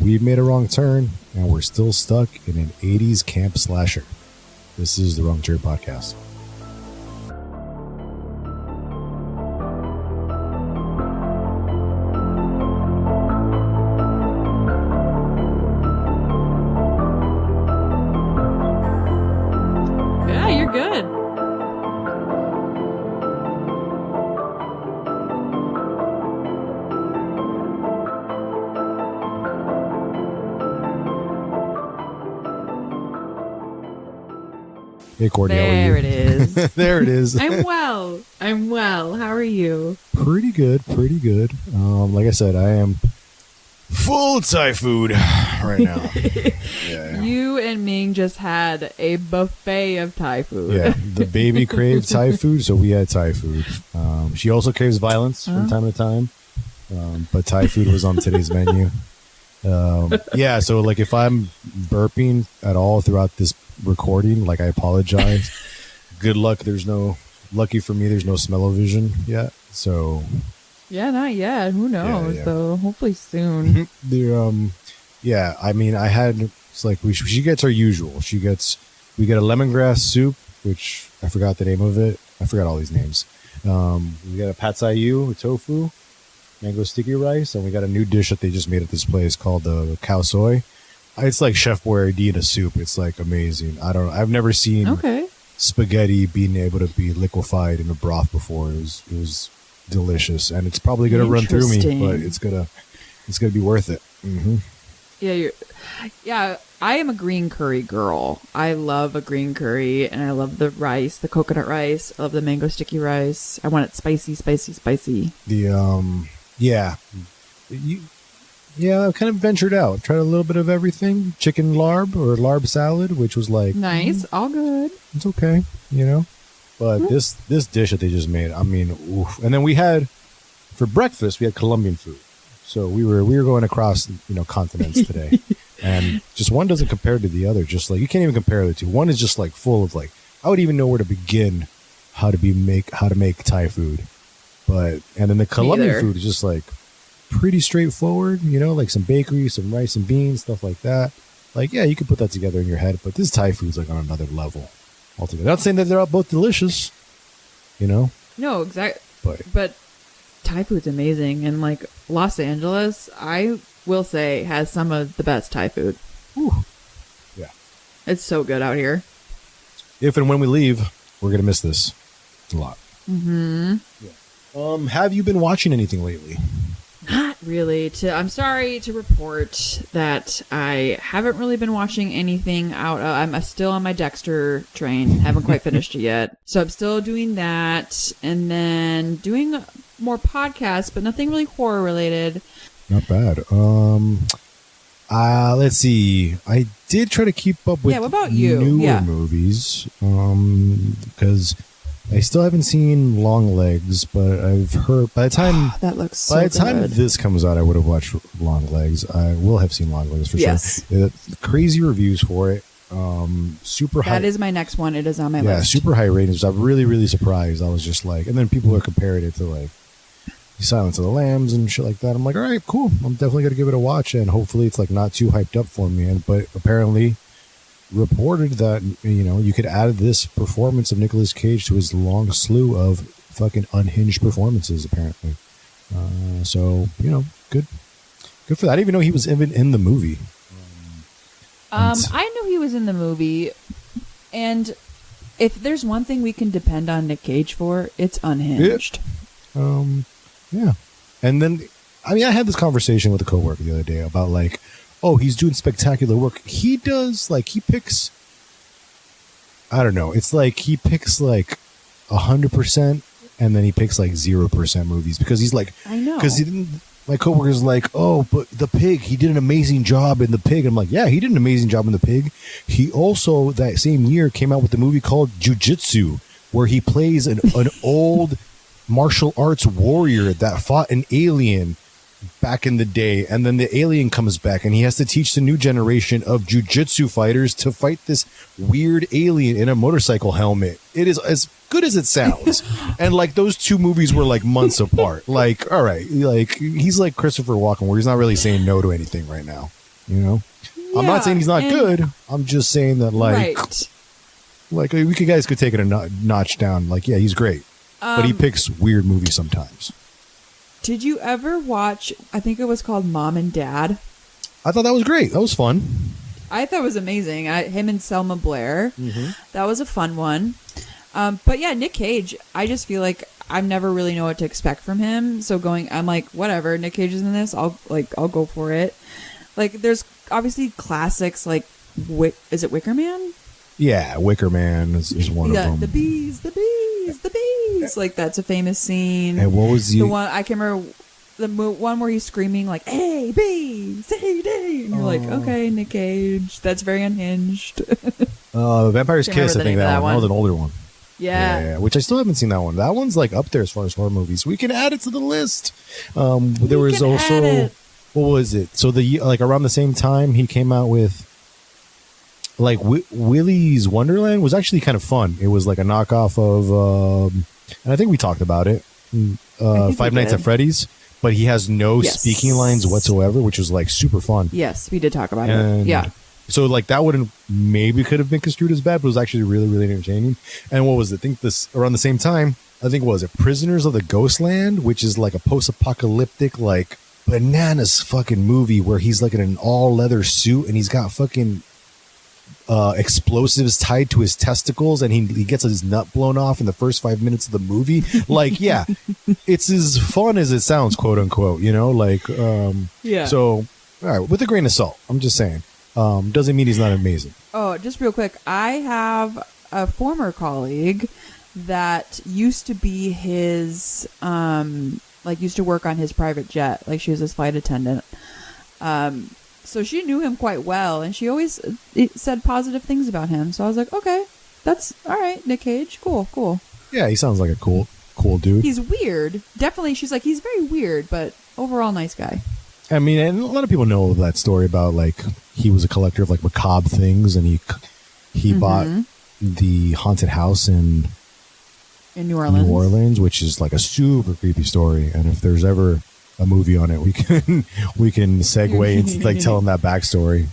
we've made a wrong turn and we're still stuck in an 80s camp slasher. This is the Wrong Turn Podcast. Yeah, you're good. Hey, Courtney, how are you? There it is. There it is. I'm well. How are you? Pretty good. Like I said, I am full of Thai food right now. Yeah. You and Ming just had a buffet of Thai food. Yeah, the baby craved Thai food, so we had Thai food. She also craves violence from time to time, but Thai food was on today's menu. Yeah, so like if I'm burping at all throughout this recording, like I apologize. Good luck. Lucky for me, there's no smell-o-vision yet. So Yeah, not yet. Who knows? Yeah. Though hopefully soon. Yeah, I mean, it's like she gets our usual. We get a lemongrass soup, which I forgot the name of it. I forgot all these names. We got a pad thai ew with tofu, mango sticky rice, and we got a new dish that they just made at this place called the cow soy. It's like Chef Boyardee in a soup. It's like amazing. I've never seen spaghetti being able to be liquefied in a broth before. It was delicious, and it's probably gonna run through me, but it's gonna be worth it. Mm-hmm. Yeah, I am a green curry girl. I love a green curry, and I love the rice, the coconut rice. I love the mango sticky rice. I want it spicy. I kind of ventured out, tried a little bit of everything. Chicken larb or larb salad, which was like nice, all good. It's okay, But this dish that they just made, I mean, oof. And then we had for breakfast Colombian food. So we were going across continents today, and just one doesn't compare to the other. Just like you can't even compare the two. One is just like full of like I would even know where to begin how to make Thai food, and then the Colombian food is just like pretty straightforward. Like some bakery, some rice and beans, stuff like that. Like yeah, you can put that together in your head. But this Thai food is like on another level altogether. Not saying that they're all both delicious, No, exactly. But Thai food's amazing, and like Los Angeles, I will say, has some of the best Thai food. Ooh. Yeah, it's so good out here. If and when we leave, we're gonna miss this a lot. Mm-hmm. Yeah. Have you been watching anything lately? Not really. I'm sorry to report that I haven't really been watching anything out. I'm still on my Dexter train. Haven't quite finished it yet. So I'm still doing that, and then doing more podcasts, but nothing really horror related. Not bad. Let's see. I did try to keep up with what about you? Newer movies. Because I still haven't seen Long Legs, but I've heard by the time that looks so by the time good. This comes out, I would have watched Long Legs. I will have seen Long Legs for sure. Crazy reviews for it. Super high. That is my next one. It is on my list. Yeah, super high ratings. I'm really, really surprised. I was just like, and then people are comparing it to like Silence of the Lambs and shit like that. I'm like, all right, cool. I'm definitely gonna give it a watch, and hopefully it's like not too hyped up for me. But apparently reported that you could add this performance of Nicolas Cage to his long slew of fucking unhinged performances. Apparently, so good for that. I didn't even know he was even in the movie. I knew he was in the movie, and if there's one thing we can depend on Nick Cage for, it's unhinged. Yeah. And then, I mean, I had this conversation with a coworker the other day about like, oh, he's doing spectacular work. He does like, he picks, I don't know. It's like, he picks like 100% and then he picks like 0% movies because he's like, I know. Because he didn't, my coworker's like, oh, but The Pig, he did an amazing job in The Pig. I'm like, yeah, he did an amazing job in The Pig. He also, that same year, came out with a movie called Jiu-Jitsu, where he plays an old martial arts warrior that fought an alien back in the day, and then the alien comes back and he has to teach the new generation of jujitsu fighters to fight this weird alien in a motorcycle helmet. It is as good as it sounds. And like those two movies were like months apart. Like, all right, like he's like Christopher Walken, where he's not really saying no to anything right now, you know? Yeah, I'm not saying he's not good. I'm just saying that like we guys could take it a notch down. Like, yeah, he's great, but he picks weird movies sometimes. Did you ever watch, I think it was called Mom and Dad? I thought that was great. That was fun. I thought it was amazing. Him and Selma Blair. Mm-hmm. That was a fun one. But yeah, Nick Cage, I just feel like I never really know what to expect from him. So I'm like, whatever, Nick Cage is in this, I'll go for it. Like, there's obviously classics like, is it Wicker Man? Yeah, Wicker Man is one of them. The bees. Like, that's a famous scene. And what was the one, I can't remember, the one where he's screaming like A, B, C, D. And you're like, okay, Nick Cage. That's very unhinged. Vampire's Kiss, I think that one. That was an older one. Yeah. Which I still haven't seen that one. That one's like up there as far as horror movies. We can add it to the list. There was also, what was it? So around the same time he came out with like Willy's Wonderland was actually kind of fun. It was like a knockoff of, and I think we talked about it, Five Nights at Freddy's, but he has no speaking lines whatsoever, which was like super fun. Yes, we did talk about it. Yeah. So like that could have been construed as bad, but it was actually really, really entertaining. And what was it? I think this around the same time, was it Prisoners of the Ghostland, which is like a post-apocalyptic, like bananas fucking movie where he's like in an all leather suit and he's got fucking explosives tied to his testicles and he gets his nut blown off in the first 5 minutes of the movie. Like, yeah, it's as fun as it sounds, quote unquote, you know, like, yeah. So, all right, with a grain of salt, I'm just saying, doesn't mean he's not amazing. Oh, just real quick. I have a former colleague that used to be his, used to work on his private jet. Like, she was his flight attendant. So she knew him quite well, and she always said positive things about him. So I was like, okay, that's all right, Nick Cage. Cool. Yeah, he sounds like a cool dude. He's weird. Definitely, she's like, he's very weird, but overall nice guy. I mean, and a lot of people know that story about, like, he was a collector of, like, macabre things, and he bought the haunted house in New Orleans, which is, like, a super creepy story. And if there's ever a movie on it, we can segue into like telling that backstory.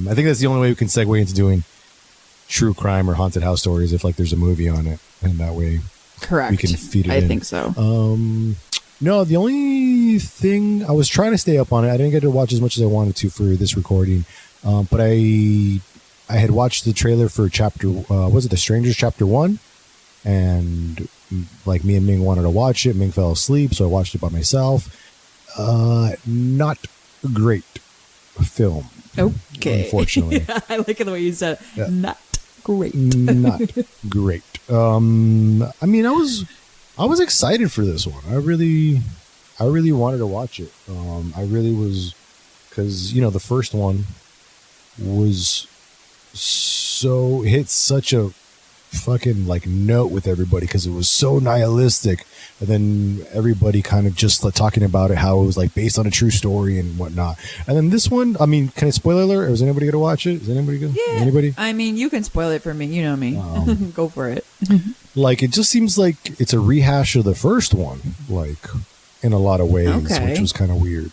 I think that's the only way we can segue into doing true crime or haunted house stories, if like there's a movie on it, and that way correct we can feed it I in. think so. No, the only thing I was trying to stay up on it, I didn't get to watch as much as I wanted to for this recording, but I had watched the trailer for chapter was it The Strangers chapter 1, and like me and Ming wanted to watch it. Ming fell asleep, so I watched it by myself. Not a great film. Okay. Unfortunately. I like it the way you said it. Yeah. Not great. Not great. I mean, I was excited for this one. I really wanted to watch it. I really was, because, you know, the first one was hit such a fucking like note with everybody because it was so nihilistic, and then everybody kind of just like, talking about it, how it was like based on a true story and whatnot. And then this one, I mean, can I spoiler alert? Is anybody gonna watch it? Is anybody gonna? Yeah. Anybody? I mean, you can spoil it for me. You know me. Go for it. Like, it just seems like it's a rehash of the first one, like in a lot of ways, which was kind of weird.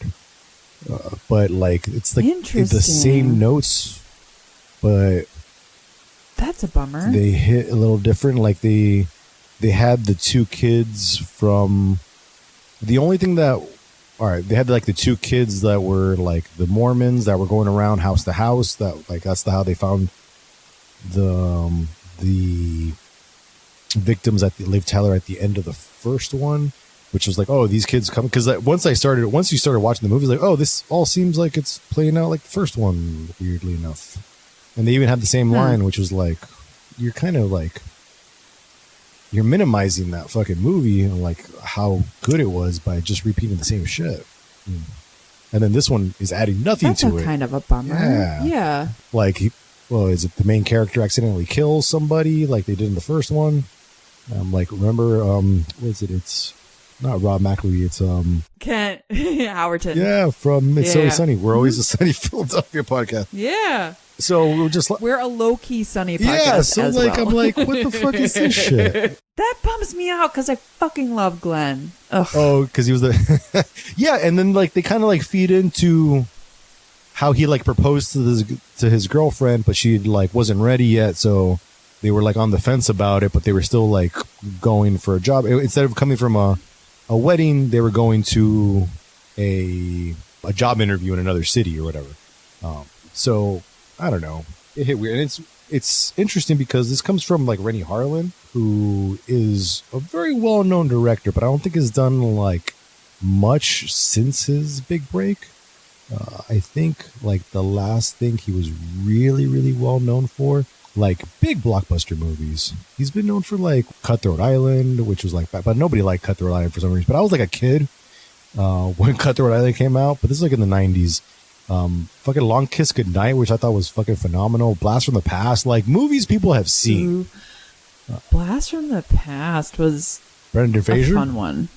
But like, it's like the same notes, but that's a bummer. They hit a little different. Like they had the two kids from the only thing that, all right, they had like the two kids that were like the Mormons that were going around house to house. That like that's how they found the victims at the Liv Tyler at the end of the first one, which was like, oh, these kids come, because once you started watching the movies, like, oh, this all seems like it's playing out like the first one, weirdly enough. And they even had the same line, which was like, you're kind of like, you're minimizing that fucking movie and like how good it was by just repeating the same shit. And then this one is adding nothing to it. That's kind of a bummer. Yeah. Like, well, is it the main character accidentally kills somebody like they did in the first one? Like, remember, what is it? It's not Rob McElhenney. It's Kent Howerton. Yeah, from It's Yeah. So Sunny. We're always a Sunny Philadelphia podcast. Yeah. So we're just we're a low-key Sunny podcast. yeah. So as like well. I'm like, what the fuck is this shit? That bums me out because I fucking love Glenn. Ugh. Oh, because he was the yeah, and then like they kind of like feed into how he like proposed to his girlfriend, but she like wasn't ready yet, so they were like on the fence about it, but they were still like going for a job. Instead of coming from a wedding, they were going to a job interview in another city or whatever. So I don't know, it hit weird, and it's interesting because this comes from like Rennie Harlan, who is a very well-known director, but I don't think has done like much since his big break. I think like the last thing he was really, really well known for, like big blockbuster movies. He's been known for like Cutthroat Island, which was like, but nobody liked Cutthroat Island for some reason. But I was like a kid when Cutthroat Island came out, but this is like in the 90s. Fucking Long Kiss Goodnight, which I thought was fucking phenomenal. Blast from the Past, like movies people have seen. Blast from the Past was Brendan a Fraser, fun one.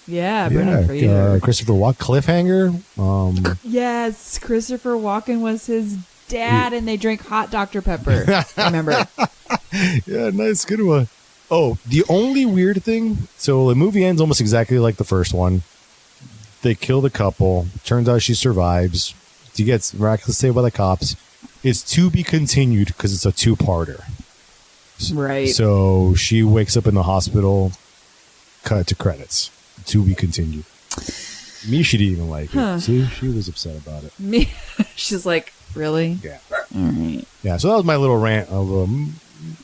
Yeah, Brendan Fraser. Christopher Walken, Cliffhanger. Yes, Christopher Walken was his dad, and they drank hot Dr. Pepper. Remember? Yeah, nice, good one. Oh, the only weird thing. So the movie ends almost exactly like the first one. They kill the couple. Turns out she survives. She gets miraculously saved by the cops. It's to be continued because it's a two-parter. Right. So she wakes up in the hospital. Cut to credits. To be continued. Me, she didn't even like it. See, she was upset about it. Me, she's like, really? Yeah. All right. Yeah. So that was my little rant of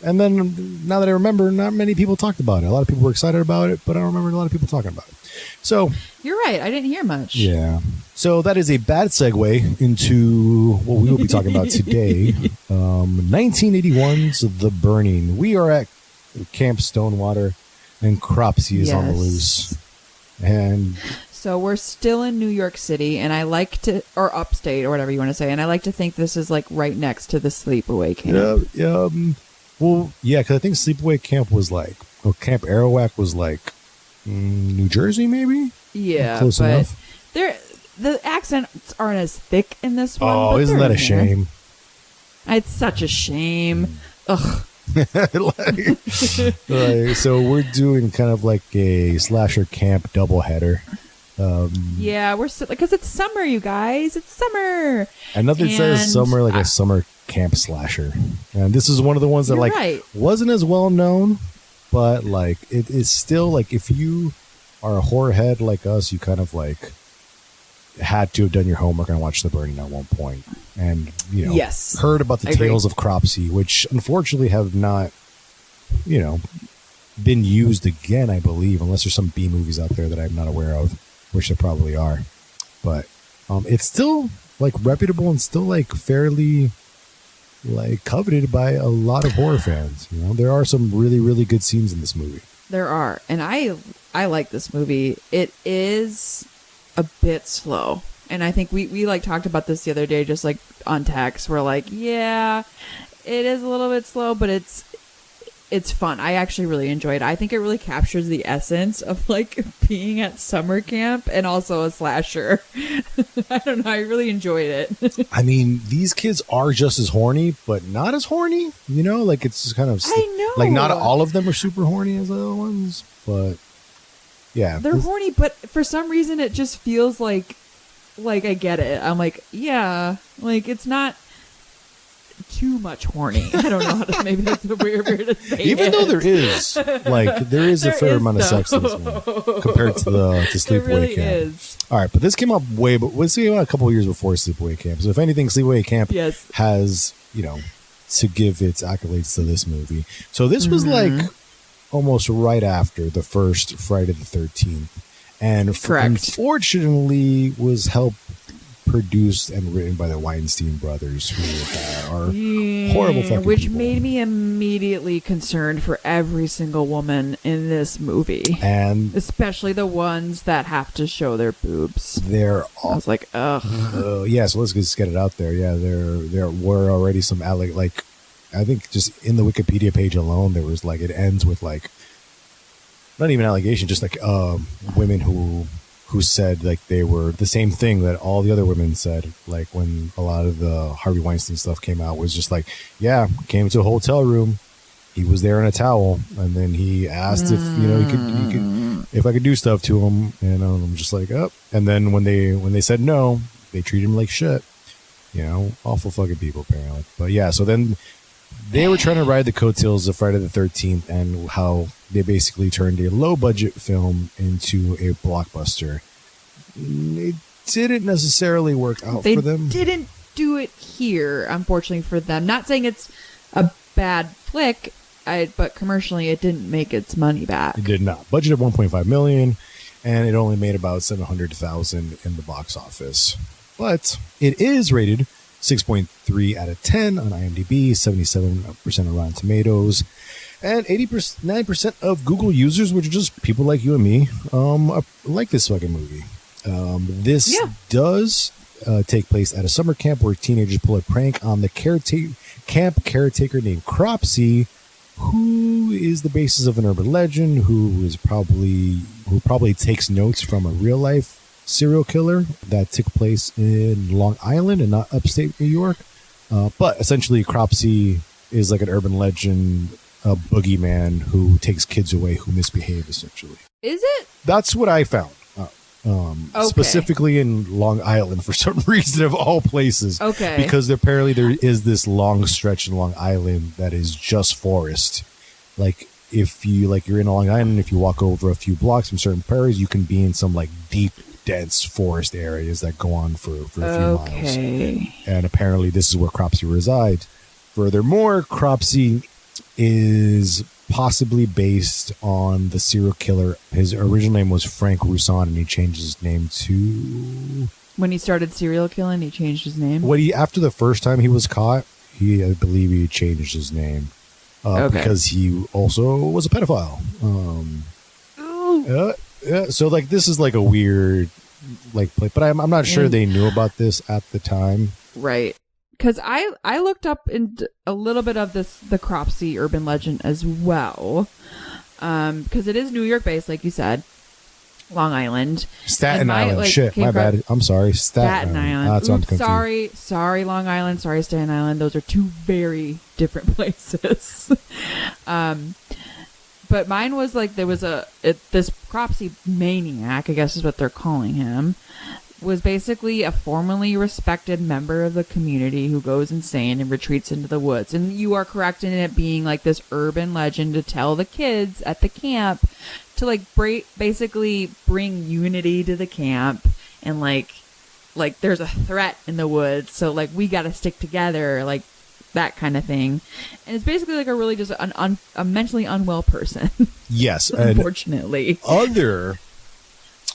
and then now that I remember, not many people talked about it. A lot of people were excited about it, but I don't remember a lot of people talking about it. So You're right. I didn't hear much. yeah. So that is a bad segue into what we will be talking about today. 1981's The Burning. We are at Camp Stonewater, and Cropsey is on the loose. And so we're still in New York City, and I like to, or upstate, or whatever you want to say, and I like to think this is like right next to the sleepaway camp. Well, yeah, because I think sleepaway camp was like, or Camp Arawak was like New Jersey, maybe. Yeah, close but enough. The accents aren't as thick in this one. Oh, isn't that a shame? It's such a shame. Ugh. So we're doing kind of like a slasher camp doubleheader. Yeah, we're because it's summer, you guys. It's summer. And nothing says summer like a summer camp slasher. And this is one of the ones that like wasn't as well known, but like it is still like if you are a horror head like us, you kind of like had to have done your homework and watched The Burning at one point, and you know, heard about the tales of Cropsey, which unfortunately have not, you know, been used again, I believe, unless there's some B movies out there that I'm not aware of, which there probably are. But it's still like reputable and still like fairly like coveted by a lot of horror fans. You know, there are some really, really good scenes in this movie. There are, and I like this movie. It is a bit slow, and I think we like talked about this the other day, just like on text. We're like, yeah, it is a little bit slow, but it's fun. I actually really enjoyed it. I think it really captures the essence of like being at summer camp and also a slasher. I don't know. I really enjoyed it. I mean, these kids are just as horny, but not as horny. You know, like it's just kind of I know. Like not all of them are super horny as the other ones, but yeah, they're horny. But for some reason, it just feels like I get it. I'm like, yeah, like it's not too much horny. I don't know how to, maybe that's a weird way to say even though there is a fair amount of sex in this one compared to Sleepaway really Camp. Is. All right, but this came out a couple of years before Sleepaway Camp. So if anything, Sleepaway Camp has, you know, to give its accolades to this movie. So this was like almost right after the first Friday the 13th, and unfortunately was helped produced and written by the Weinstein brothers, who are horrible fucking which people. made me immediately concerned for every single woman in this movie, and especially the ones that have to show their boobs. I was like, ugh. Yeah, so let's just get it out there. Yeah, there were already some I think just in the Wikipedia page alone, there was like, it ends with like not even allegation, just like women who said like they were the same thing that all the other women said, like when a lot of the Harvey Weinstein stuff came out, was just like, yeah, came to a hotel room, he was there in a towel, and then he asked if he could if I could do stuff to him, and I'm just like, oh. And then when they said no, they treated him like shit. Awful fucking people apparently. But yeah, so then they were trying to ride the coattails of Friday the 13th and how they basically turned a low-budget film into a blockbuster. It didn't necessarily work out for them. They didn't do it here, unfortunately for them. Not saying it's a bad flick, but commercially it didn't make its money back. It did not. Budget of $1.5 million, and it only made about $700,000 in the box office. But it is rated 6.3 out of 10 on IMDb, 77% on Rotten Tomatoes, and 89% of Google users, which are just people like you and me, like this fucking movie. This does take place at a summer camp where teenagers pull a prank on the camp caretaker named Cropsy, who is the basis of an urban legend, who probably takes notes from a real life serial killer that took place in Long Island and not upstate New York. But essentially, Cropsy is like an urban legend, a boogeyman who takes kids away who misbehave, essentially. Is it? That's what I found. Okay. Specifically in Long Island, for some reason, of all places. Okay. Because apparently there is this long stretch in Long Island that is just forest. Like, if you're in Long Island, if you walk over a few blocks from certain prairies, you can be in some like deep, dense forest areas that go on for a few miles. And apparently this is where Cropsy resides. Furthermore, Cropsy is possibly based on the serial killer. His original name was Frank Rousson, and he changed his name to... When he started serial killing, he changed his name? After the first time he was caught, I believe he changed his name. Because he also was a pedophile. So like this is like a weird like play, but I'm not sure they knew about this at the time. Right. Because I looked up a little bit of the Cropsy urban legend as well. Because it is New York based, like you said. Long Island. Staten Island. Shit, my bad. I'm sorry. Staten Island. That's Oops, sorry, Long Island. Sorry, Staten Island. Those are two very different places. But mine was like there was this Cropsy maniac, I guess is what they're calling him, was basically a formerly respected member of the community who goes insane and retreats into the woods. And you are correct in it being like this urban legend to tell the kids at the camp to like basically bring unity to the camp and like there's a threat in the woods, so like we got to stick together, like that kind of thing. And it's basically like a really just a mentally unwell person. Yes, unfortunately. Other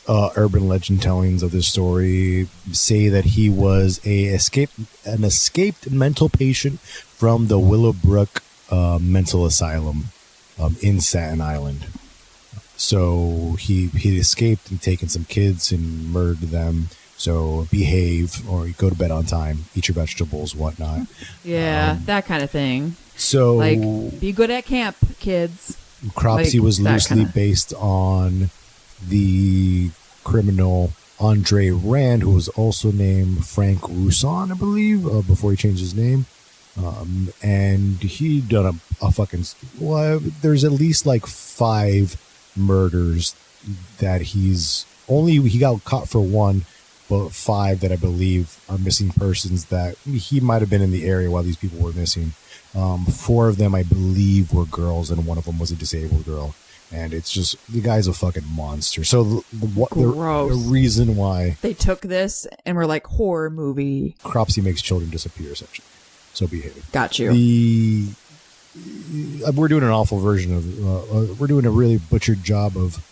urban legend tellings of this story say that he was an escaped mental patient from the Willowbrook mental asylum in Staten Island. So he escaped and taken some kids and murdered them. So behave or go to bed on time, eat your vegetables, whatnot. Yeah, that kind of thing. So like, be good at camp, kids. Cropsy was loosely based on the criminal Andre Rand, who was also named Frank Rousson, I believe, before he changed his name. And he done a fucking... Well, there's at least like 5 murders that he got caught for one, but 5 that I believe are missing persons that he might have been in the area while these people were missing. 4 of them, I believe, were girls, and one of them was a disabled girl. And it's just, the guy's a fucking monster. So the reason why they took this and were like, horror movie. Cropsy makes children disappear, essentially. So behave. Got you. We're doing an awful version of, we're doing a really butchered job of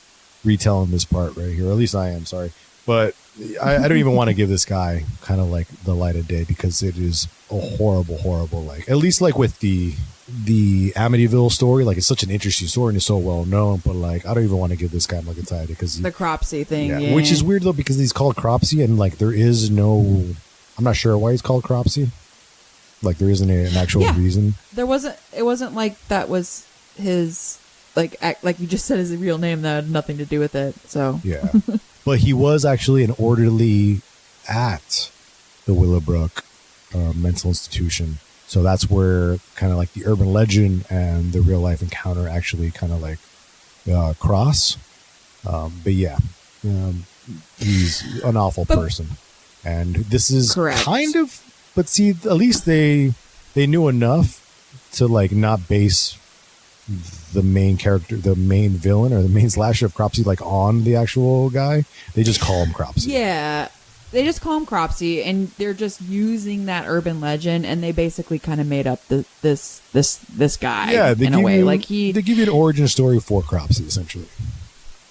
retelling this part right here. At least I am, sorry. But I don't even want to give this guy kind of like the light of day, because it is a horrible, horrible, like, at least like with the Amityville story, like it's such an interesting story and it's so well known, but like I don't even want to give this guy like a title because the Cropsy thing, yeah. Which is weird though, because he's called Cropsy and like there is no, I'm not sure why he's called Cropsy. Like there isn't an actual reason. It wasn't like that was his like you just said his real name that had nothing to do with it. So yeah, but he was actually an orderly at the Willowbrook mental institution. So that's where kind of like the urban legend and the real life encounter actually kind of like cross. But yeah, he's an awful person. And this is kind of, but see, at least they knew enough to like not base the main character, the main villain or the main slasher of Cropsy like on the actual guy. They just call him Cropsy. Yeah. They just call him Cropsy, and they're just using that urban legend, and they basically kind of made up this guy. Yeah, in a way, like they give you an origin story for Cropsy, essentially.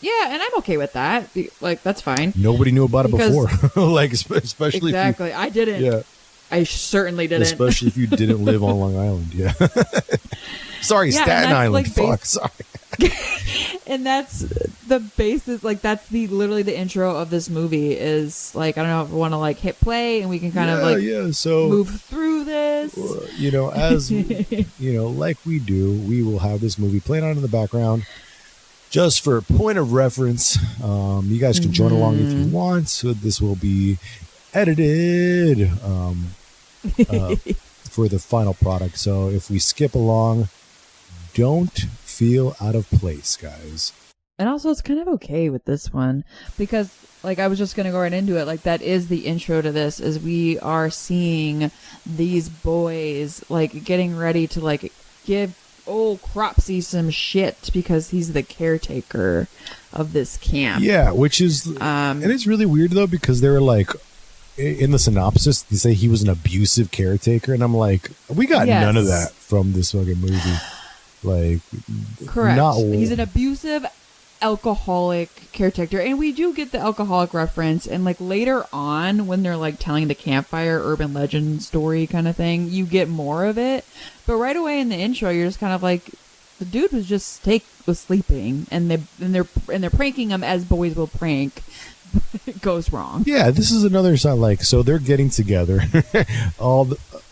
Yeah, and I'm okay with that. Like, that's fine. Nobody knew about it before, like especially exactly. I didn't. Yeah, I certainly didn't. Especially if you didn't live on Long Island. Yeah. Sorry, yeah, Staten Island. Like fuck. Sorry. And that's the basis, like that's literally the intro of this movie is like, I don't know if we want to like hit play and we can kind of like so move through this. As like we do, we will have this movie playing on in the background just for a point of reference. You guys can join along if you want. So this will be edited for the final product. So if we skip along, don't feel out of place, guys. And also, it's kind of okay with this one because, like, I was just going to go right into it. Like, that is the intro to this, is we are seeing these boys, like, getting ready to, like, give old Cropsy some shit because he's the caretaker of this camp. Yeah, which is, and it's really weird, though, because they were, like, in the synopsis, they say he was an abusive caretaker, and I'm like, we got none of that from this fucking movie. Like, correct. He's an abusive alcoholic caretaker, and we do get the alcoholic reference, and like later on when they're like telling the campfire urban legend story kind of thing, you get more of it. But right away in the intro, you're just kind of like, the dude was sleeping, and they're pranking him as boys will prank. It goes wrong. Yeah, this is another sign. Like, so they're getting together,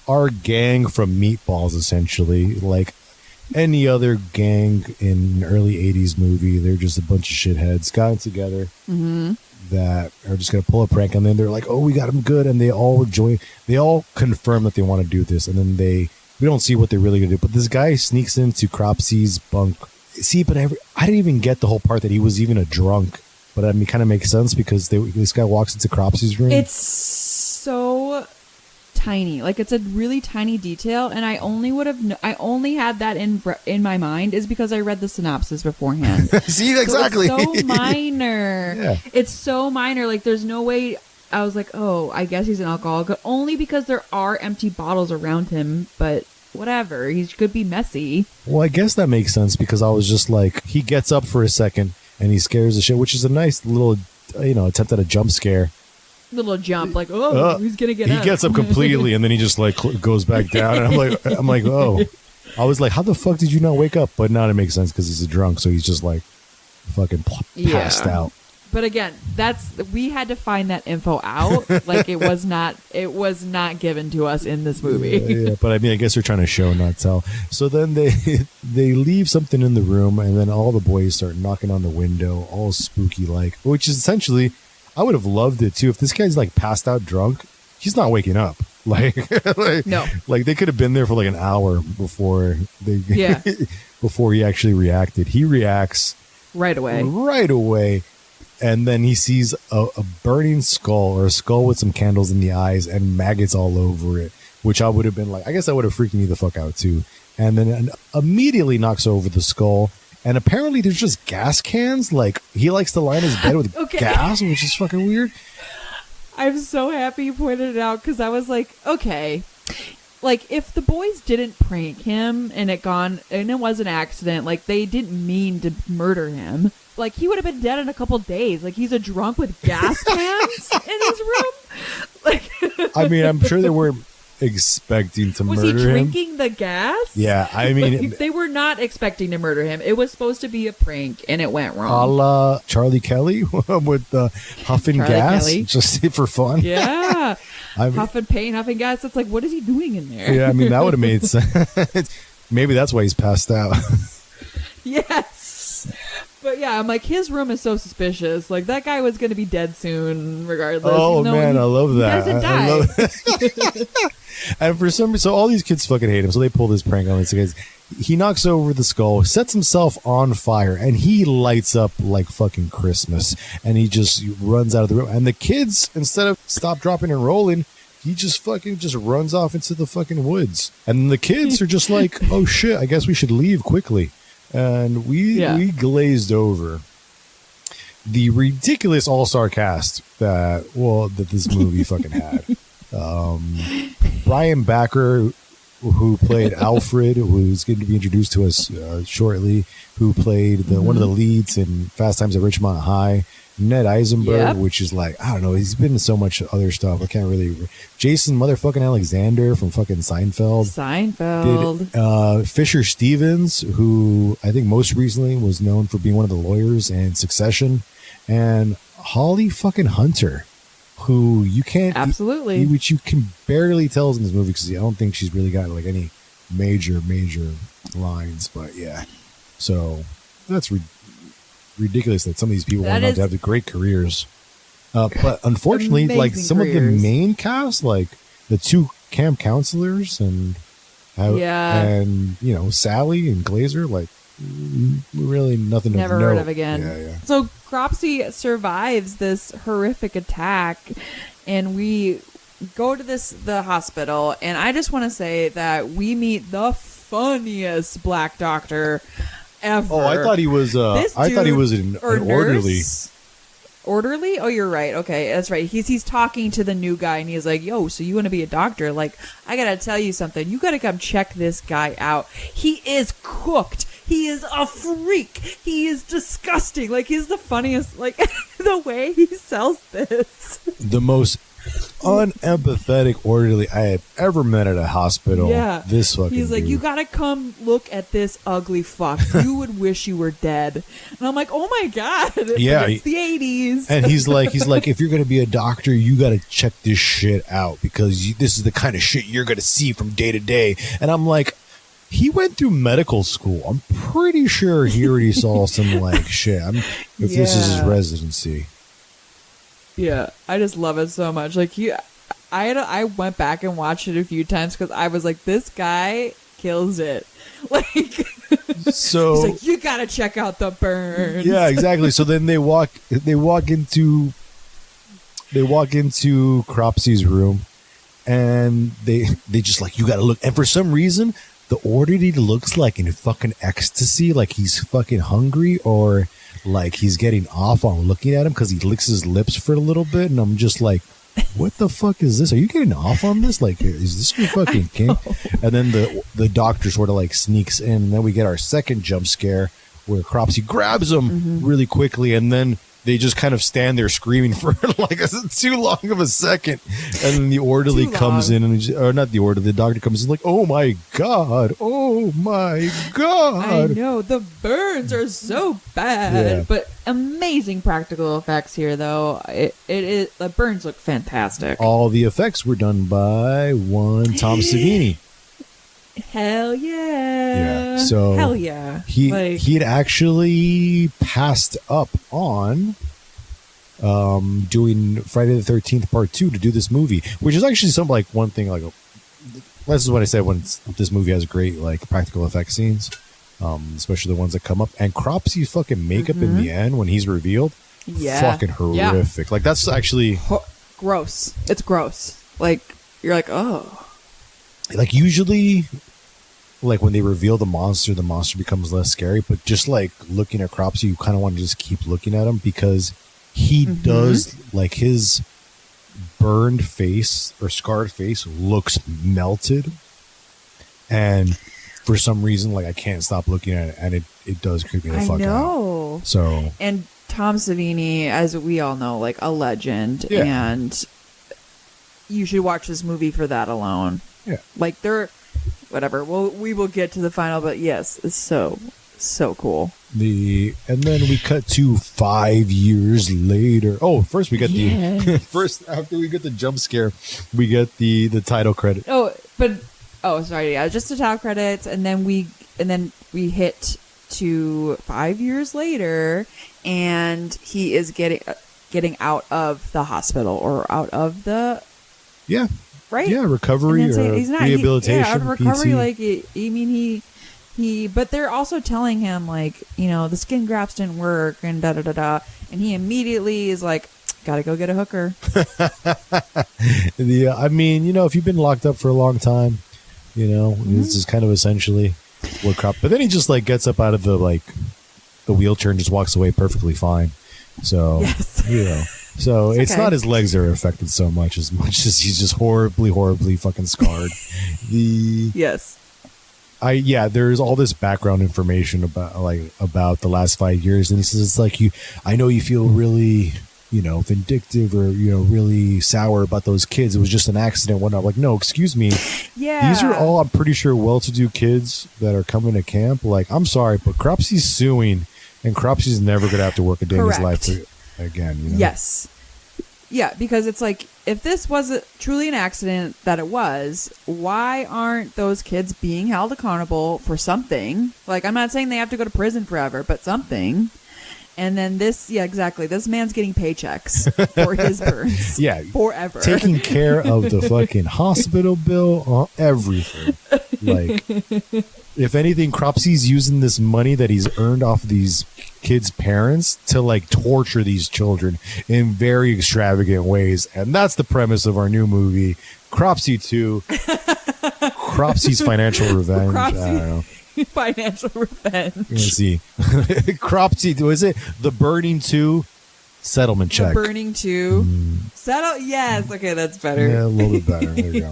our gang from Meatballs, essentially, like any other gang in an early 80s movie. They're just a bunch of shitheads gotten together that are just going to pull a prank on them. They're like, oh, we got them good. And they all confirm that they want to do this. And then we don't see what they're really going to do. But this guy sneaks into Cropsy's bunk. See, but I didn't even get the whole part that he was even a drunk. But I mean, kind of makes sense because this guy walks into Cropsy's room. It's so tiny, like it's a really tiny detail, and I only had that in my mind is because I read the synopsis beforehand. See, exactly. So it's so minor. Yeah. It's so minor. Like there's no way. I was like, oh, I guess he's an alcoholic, only because there are empty bottles around him. But whatever, he could be messy. Well, I guess that makes sense because I was just like, he gets up for a second and he scares the shit, which is a nice little, attempt at a jump scare. Little jump, like, oh, who's gonna get up? He gets up completely, and then he just like goes back down. And I'm like, oh, I was like, how the fuck did you not wake up? But now it makes sense because he's a drunk, so he's just like fucking passed out. But again, we had to find that info out. Like it was not given to us in this movie. Yeah, but I mean, I guess they're trying to show, not tell. So then they leave something in the room, and then all the boys start knocking on the window, all spooky like, which is essentially. I would have loved it too if this guy's like passed out drunk. He's not waking up. No. Like they could have been there for like an hour before before he actually reacted. He reacts right away, and then he sees a burning skull or a skull with some candles in the eyes and maggots all over it. Which I would have been like, I guess that would have freaked me the fuck out too. And then immediately knocks over the skull. And apparently there's just gas cans. Like, he likes to line his bed with gas, which is fucking weird. I'm so happy you pointed it out because I was like, okay. Like, if the boys didn't prank him and it was an accident, like, they didn't mean to murder him, like, he would have been dead in a couple days. Like, he's a drunk with gas cans in his room. Like, I mean, I'm sure they weren't expecting to murder him. Was he drinking the gas? Yeah, I mean... Like, they were not expecting to murder him. It was supposed to be a prank, and it went wrong. A la Charlie Kelly with huffing gas, Kelly. Just for fun. Yeah. Huffing paint, huffing gas. It's like, what is he doing in there? Yeah, I mean, that would have made sense. Maybe that's why he's passed out. Yes. But yeah, I'm like, his room is so suspicious. Like, that guy was going to be dead soon, regardless. Oh, man, I love that. He doesn't die. I love that. And for some reason, so all these kids fucking hate him. So they pull this prank on these guys. He knocks over the skull, sets himself on fire, and he lights up like fucking Christmas. And he just runs out of the room. And the kids, instead of stop, dropping, and rolling, he just fucking just runs off into the fucking woods. And the kids are just like, oh shit, I guess we should leave quickly. And we glazed over the ridiculous all-star cast that this movie fucking had. Brian Backer, who played Alfred, who's going to be introduced to us shortly, who played one of the leads in Fast Times at Ridgemont High. Ned Eisenberg, which is like, I don't know, he's been in so much other stuff. I can't really. Jason motherfucking Alexander from fucking Seinfeld. Did, Fisher Stevens, who I think most recently was known for being one of the lawyers in Succession, and Holly fucking Hunter, who you can't which you can barely tell in this movie because I don't think she's really got like any major lines. But yeah, so that's ridiculous that some of these people went on to have great careers. But unfortunately, like some of the main cast, like the two camp counselors and Sally and Glazer, like really nothing never of heard note. Of again. Yeah. So Cropsy survives this horrific attack, and we go to the hospital, and I just want to say that we meet the funniest black doctor ever. Oh, I thought he was. I thought he was an orderly. Orderly? Oh, you're right. Okay, that's right. He's talking to the new guy, and he's like, "Yo, so you want to be a doctor? Like, I gotta tell you something. You gotta come check this guy out. He is cooked. He is a freak. He is disgusting. Like, he's the funniest. Like, the way he sells this. The most unempathetic orderly I have ever met at a hospital. Yeah. This fucking He's like, dude. You gotta come look at this ugly fuck. You would wish you were dead. And I'm like, oh my God. Yeah. It's the 80s. And he's like, if you're going to be a doctor, you got to check this shit out because this is the kind of shit you're going to see from day to day. And I'm like, he went through medical school. I'm pretty sure he already saw some like shit. This is his residency. Yeah, I just love it so much. Like I went back and watched it a few times because I was like, this guy kills it. Like, so he's like, you gotta check out the burns. Yeah, exactly. So then they walk into Cropsy's room, and they just like, you gotta look. And for some reason, the orderly looks like in fucking ecstasy, like he's fucking hungry or like he's getting off on looking at him because he licks his lips for a little bit. And I'm just like, what the fuck is this? Are you getting off on this? Like, is this your fucking king? And then the doctor sort of like sneaks in, and then we get our second jump scare where Cropsy grabs him really quickly, and then they just kind of stand there screaming for like too long of a second. And then the orderly comes in, or not the orderly, the doctor comes in like, oh my God. I know, the burns are so bad. Yeah. But amazing practical effects here, though. It is, the burns look fantastic. All the effects were done by one Tom Savini. Hell yeah. So hell yeah. He had actually passed up on doing Friday the 13th Part 2 to do this movie, which is actually something like one thing like this is what I said when this movie has great like practical effect scenes, especially the ones that come up, and Cropsy's fucking makeup in the end when he's revealed, fucking horrific. Yeah. Like that's actually gross. It's gross. Like you're like, oh. Like usually, like when they reveal the monster becomes less scary. But just like looking at Cropsy, you kind of want to just keep looking at him because he does like his burned face or scarred face looks melted, and for some reason, like I can't stop looking at it, and it does creep me the fuck out. So and Tom Savini, as we all know, like a legend, and you should watch this movie for that alone. Yeah. Like whatever. Well, we will get to the final, but yes, it's so cool. And then we cut to 5 years later. Oh, first we get first after we get the jump scare, we get the title credit. Sorry, yeah, just the title credits, and then we hit to 5 years later, and he is getting out of the hospital or out of the right recovery or he's not, rehabilitation. Out of recovery, PT. like he. But they're also telling him like the skin grafts didn't work and da da da da, and he immediately is like, gotta go get a hooker. I mean, if you've been locked up for a long time, this is kind of essentially what crop. But then he just like gets up out of the wheelchair and just walks away perfectly fine. So so it's not his legs that are affected so much as he's just horribly fucking scarred. There's all this background information about the last 5 years, and he says it's like I know you feel really vindictive or really sour about those kids. It was just an accident. Whatnot. Like, no, excuse me. Yeah, these are all, I'm pretty sure, well-to-do kids that are coming to camp. Like, I'm sorry, but Cropsy's suing, and Cropsy's never gonna have to work a day in his life again. Yes. Yeah, because it's like, if this was truly an accident that it was, why aren't those kids being held accountable for something? Like, I'm not saying they have to go to prison forever, but something. And then this man's getting paychecks for his burns. Forever. Taking care of the fucking hospital bill, everything. Like, if anything, Cropsy's using this money that he's earned off of these kids' parents to like torture these children in very extravagant ways. And that's the premise of our new movie, Cropsy 2. Cropsy's financial revenge. I don't know. Financial revenge. Let's see. Cropsy, was it The Burning 2 Settlement Check? The Burning 2 Settle. Yes. Okay, that's better. Yeah, a little bit better. There you go.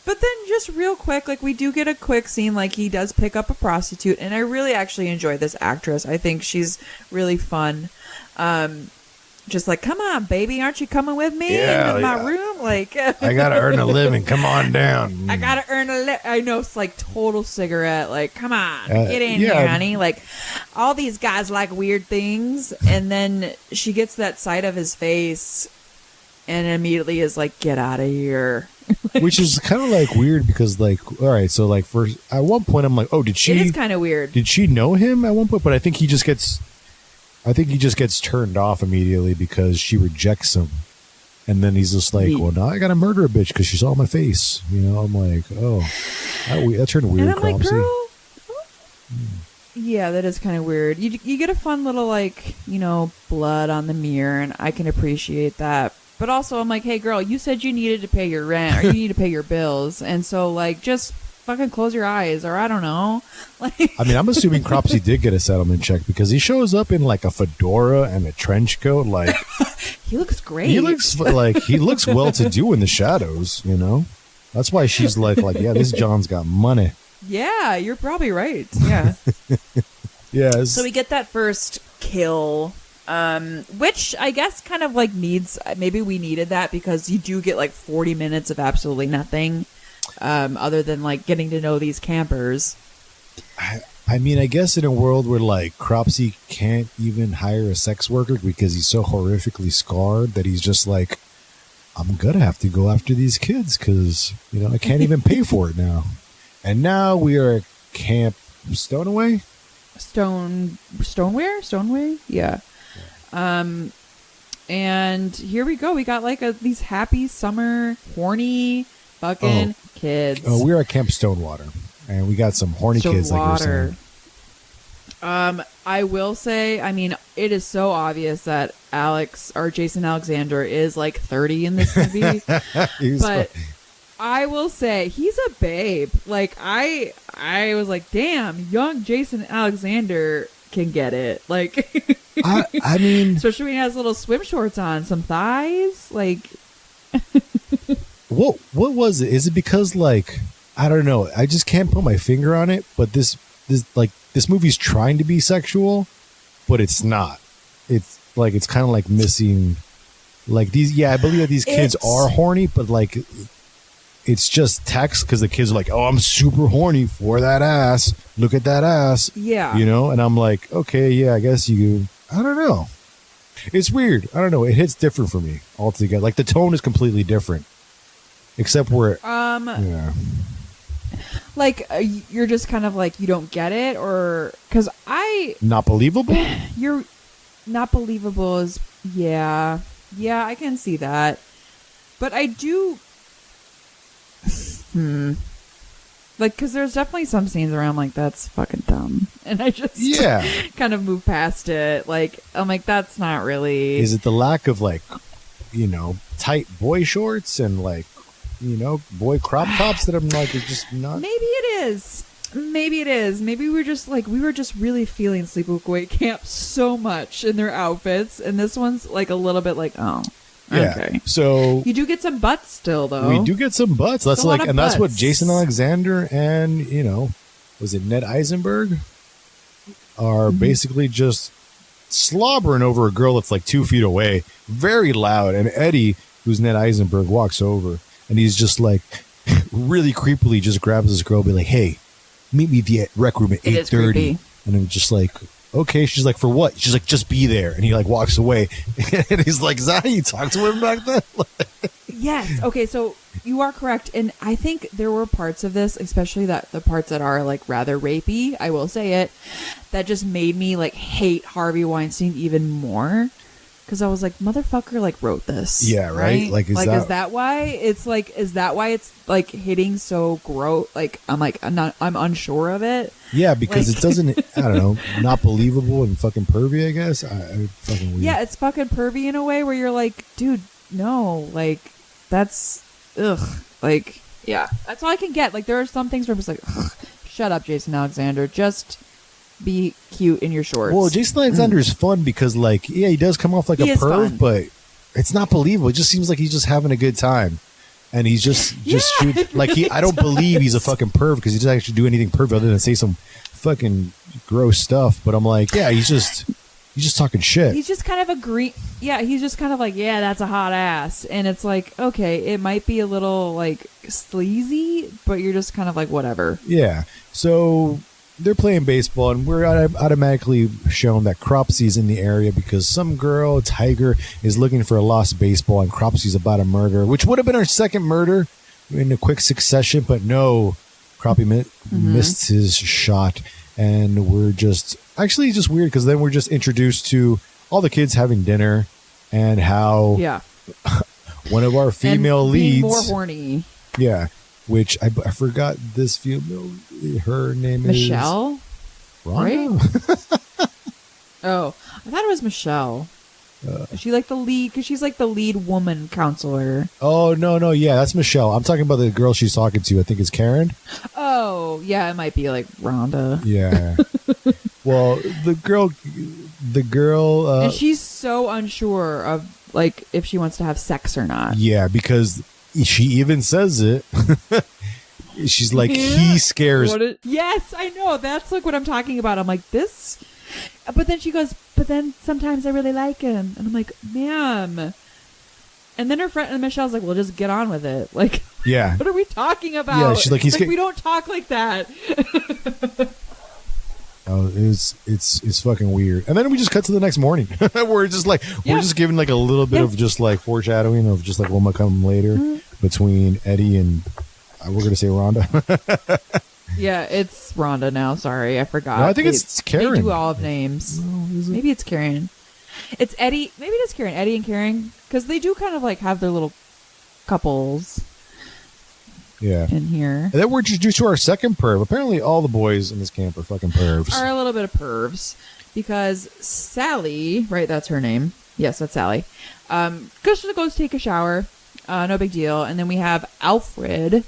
But then just real quick, like, we do get a quick scene, like, he does pick up a prostitute, and I really actually enjoy this actress. I think she's really fun. Just like, come on, baby, aren't you coming with me in my room? Like, I gotta earn a living. Come on down. I gotta earn I know, it's like total cigarette. Like, come on, get in here, honey. Like, all these guys like weird things, and then she gets that sight of his face, and immediately is like, get out of here. Which is kind of like weird because, like, all right, so like at one point I'm like, oh, did she? It is kind of weird. Did she know him at one point? But I think he just gets turned off immediately because she rejects him, and then he's just like, well, now I gotta murder a bitch because she saw my face. I'm like, oh, that turned weird. And I'm like, girl. Yeah, that is kind of weird. You get a fun little like blood on the mirror, and I can appreciate that. But also, I'm like, hey, girl, you said you needed to pay your rent or you need to pay your bills. And so, like, just fucking close your eyes, or I don't know. Like, I mean, I'm assuming Cropsy did get a settlement check because he shows up in, like, a fedora and a trench coat. Like, he looks great. He looks well-to-do in the shadows, That's why she's like, yeah, this John's got money. Yeah, you're probably right. Yeah. Yes. So we get that first kill. Which I guess kind of like maybe we needed that because you do get like 40 minutes of absolutely nothing other than like getting to know these campers. I mean, I guess in a world where like Cropsy can't even hire a sex worker because he's so horrifically scarred that he's just like, I'm going to have to go after these kids because, I can't even pay for it now. And now we are at Camp Stoneway? Stoneway? Yeah. And here we go. We got like these happy summer horny fucking kids. Oh, we're at Camp Stonewater, and we got some horny kids, like you're saying. I will say, I mean, it is so obvious that Jason Alexander is like 30 in this movie, but I will say he's a babe. Like I was like, damn, young Jason Alexander can get it. Like, I mean, especially when he has little swim shorts on, some thighs. Like, what was it? Is it because like I don't know? I just can't put my finger on it. But this movie's trying to be sexual, but it's not. It's like it's kind of like missing like these. Yeah, I believe that these kids are horny, but like it's just text because the kids are like, oh, I'm super horny for that ass. Look at that ass. Yeah. And I'm like, okay, yeah, I guess I don't know. It's weird. I don't know. It hits different for me altogether. Like the tone is completely different. Except where, yeah. Like, you're just kind of like, you don't get it? Or, because Not believable? You're not believable is, yeah. Yeah, I can see that. But I do, like, because there's definitely some scenes where I'm like, that's fucking dumb. And I just kind of move past it. Like, I'm like, that's not really. Is it the lack of, like, you know, tight boy shorts and, like, you know, boy crop tops that I'm like, it's just not. Maybe it is. Maybe it is. Maybe we were just really feeling Sleepaway Camp so much in their outfits. And this one's like a little bit like, oh. Yeah. Okay. So you do get some butts still, though. We do get some butts. That's like, and butts. that's what Jason Alexander and, you know, was it Ned Eisenberg are basically just slobbering over a girl that's like 2 feet away, very loud. And Eddie, who's Ned Eisenberg, walks over and he's just like really creepily just grabs this girl, and be like, "Hey, meet me at the rec room at 8:30." And I'm just like, okay. She's like, for what? She's like, just be there. And he like walks away. And he's like, is that how you talk to him back then? Yes. Okay. So you are correct. And I think there were parts of this, especially that the parts that are like rather rapey, I will say it, that just made me like hate Harvey Weinstein even more. Because I was like, motherfucker, like wrote this. Yeah, right. Like, is that why it's like? Is that why it's like hitting so gross? Like, I'm unsure of it. Yeah, because like, it doesn't. I don't know, not believable and fucking pervy. I guess. Fucking weird. Yeah, it's fucking pervy in a way where you're like, dude, no, like that's like, yeah, that's all I can get. Like, there are some things where I'm just like, ugh, shut up, Jason Alexander, just be cute in your shorts. Well, Jason Alexander is fun because, like, yeah, he does come off like a perv, but it's not believable. It just seems like he's just having a good time, and he's just like I don't believe he's a fucking perv because he doesn't actually do anything perv other than say some fucking gross stuff. But I'm like, yeah, he's just talking shit. He's just kind of he's just kind of like, yeah, that's a hot ass, and it's like, okay, it might be a little like sleazy, but you're just kind of like, whatever. Yeah. So they're playing baseball, and we're automatically shown that Cropsy's in the area because some girl, Tiger, is looking for a lost baseball, and Cropsy's about a murder, which would have been our second murder in a quick succession, but no, Cropsy missed his shot, and we're just weird because then we're just introduced to all the kids having dinner and how one of our female leads more horny. Yeah. Which I forgot this female. Her name Michelle? is Rhonda? Right? Oh, I thought it was Michelle. Is she like the lead? Because she's like the lead woman counselor. Oh, no. Yeah, that's Michelle. I'm talking about the girl she's talking to. I think it's Karen. Oh, yeah. It might be like Rhonda. Yeah. Well, the girl. And she's so unsure of like if she wants to have sex or not. Yeah, because she even says it. She's like, he scares. Yes, I know. That's like what I'm talking about. I'm like, this. But then she goes, but then sometimes I really like him. And I'm like, ma'am. And then her friend and Michelle's like, well, just get on with it. Like, yeah. What are we talking about? Yeah, she's like, we don't talk like that. Oh, it's fucking weird. And then we just cut to the next morning. We're just like, we're just giving like a little bit of just like foreshadowing of just like what might come later between Eddie and we're going to say Rhonda. Yeah, it's Rhonda now. Sorry, I forgot. No, I think it's Karen. They do all of names. Maybe it's Karen. It's Eddie. Maybe it is Karen. Eddie and Karen. Because they do kind of like have their little couples. Yeah. In here. And then we're introduced to our second perv. Apparently all the boys in this camp are fucking pervs. Are a little bit of pervs. Because Sally, right, that's her name. Yes, that's Sally. Goes to take a shower. No big deal. And then we have Alfred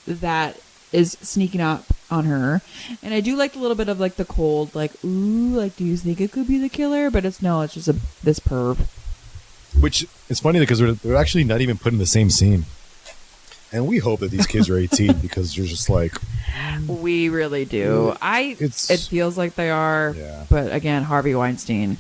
that is sneaking up on her. And I do like a little bit of like the cold, like, ooh, like, do you think it could be the killer? But it's just this perv. Which is funny because they're actually not even put in the same scene. And we hope that these kids are 18 because you're just like... We really do. It feels like they are. Yeah. But again, Harvey Weinstein.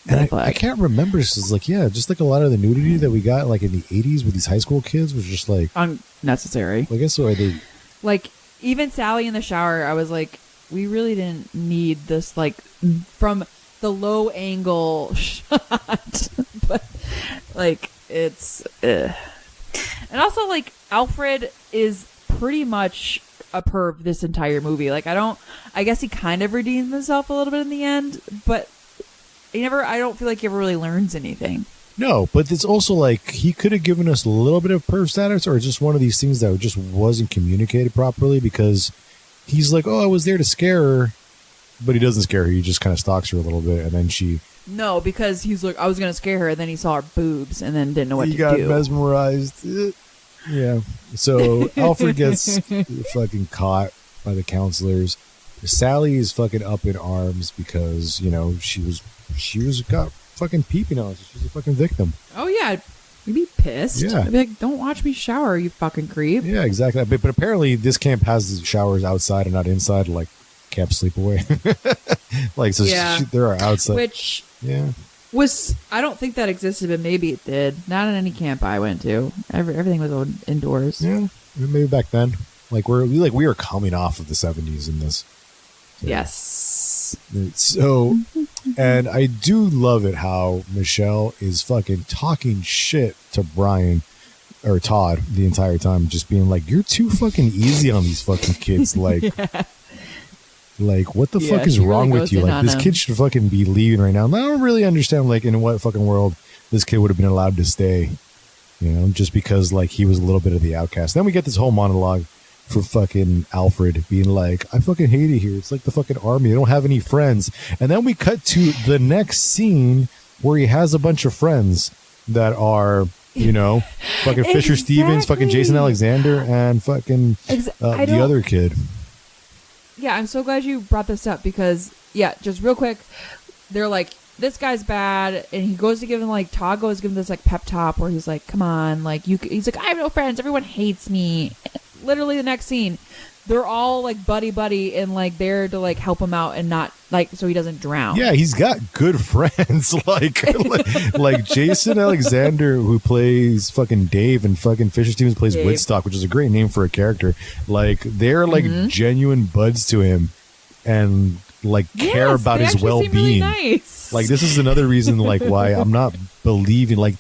And I can't remember. This is like, just like a lot of the nudity that we got like in the 80s with these high school kids was just like... unnecessary. I guess so. Are they... Like, even Sally in the shower, I was like, we really didn't need this, like, from the low angle shot. But, like, it's... And also, like, Alfred is pretty much a perv this entire movie. Like, I guess he kind of redeems himself a little bit in the end, but I don't feel like he ever really learns anything. No, but it's also like he could have given us a little bit of perv status, or just one of these things that just wasn't communicated properly, because he's like, oh, I was there to scare her, but he doesn't scare her. He just kind of stalks her a little bit, and then she... No, because he's like, I was going to scare her, and then he saw her boobs, and then didn't know what to do. He got mesmerized. Yeah. So Alfred gets fucking caught by the counselors. Sally is fucking up in arms because, you know, she was got fucking peeping on us. She's a fucking victim. Oh, yeah. You'd be pissed. Yeah. I'd be like, don't watch me shower, you fucking creep. Yeah, exactly. But apparently this camp has showers outside and not inside, like Camp Sleepaway. Like, so yeah. there are outside. Which yeah. I don't think that existed, but maybe it did. Not in any camp I went to. Everything was indoors. Yeah, maybe back then. Like we are coming off of the 70s in this. So. Yes. So, and I do love it how Michelle is fucking talking shit to Brian or Todd the entire time, just being like, "You're too fucking easy on these fucking kids." Like, yeah. Like, what the fuck is wrong with you? Like, this kid should fucking be leaving right now. And I don't really understand, like, in what fucking world this kid would have been allowed to stay, you know, just because, like, he was a little bit of the outcast. Then we get this whole monologue for fucking Alfred being like, I fucking hate it here. It's like the fucking army. They don't have any friends. And then we cut to the next scene where he has a bunch of friends that are, you know, fucking Fisher Stevens, fucking Jason Alexander, and fucking the other kid. Yeah, I'm so glad you brought this up because, yeah, just real quick, they're like, this guy's bad, and he goes to give him, like, Todd goes to give him this, like, pep talk where he's like, come on, like, he's like, I have no friends, everyone hates me. Literally the next scene, they're all, like, buddy, and, like, there to, like, help him out and not, like, so he doesn't drown. Yeah, he's got good friends, like Jason Alexander, who plays fucking Dave, and fucking Fisher Stevens plays Dave. Woodstock, which is a great name for a character. Like, they're, like, genuine buds to him, and, like, care about his well-being. Really nice. Like, this is another reason, like, why I'm not believing, like,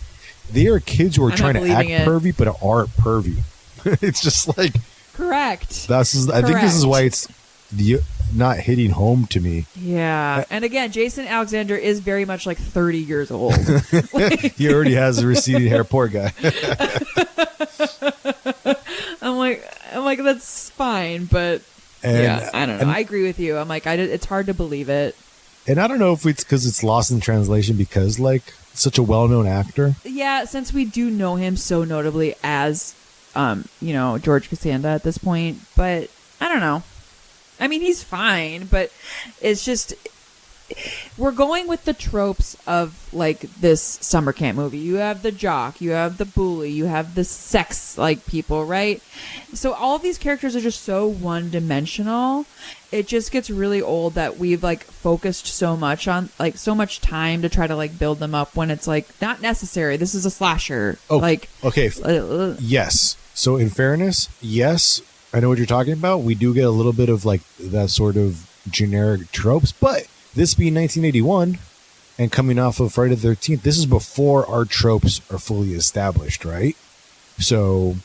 they are kids who are trying to act pervy, but aren't pervy. It's just like... Correct. I think this is why it's not hitting home to me. Yeah. And again, Jason Alexander is very much like 30 years old. He already has a receding hair. Poor guy. I'm like, that's fine, but yeah, I don't know. I agree with you. I'm like, it's hard to believe it. And I don't know if it's because it's lost in translation because, like, such a well-known actor. Yeah, since we do know him so notably as, you know, George Costanza at this point, but I don't know. I mean, he's fine, but it's just, we're going with the tropes of, like, this summer camp movie. You have the jock, you have the bully, you have the sex, like, people, right? So all of these characters are just so one-dimensional. It just gets really old that we've, like, focused so much on, like, so much time to try to, like, build them up when it's, like, not necessary. This is a slasher. Oh, like, okay. Yes. So in fairness, yes, I know what you're talking about. We do get a little bit of, like, that sort of generic tropes, but this being 1981 and coming off of Friday the 13th, this is before our tropes are fully established, right? So...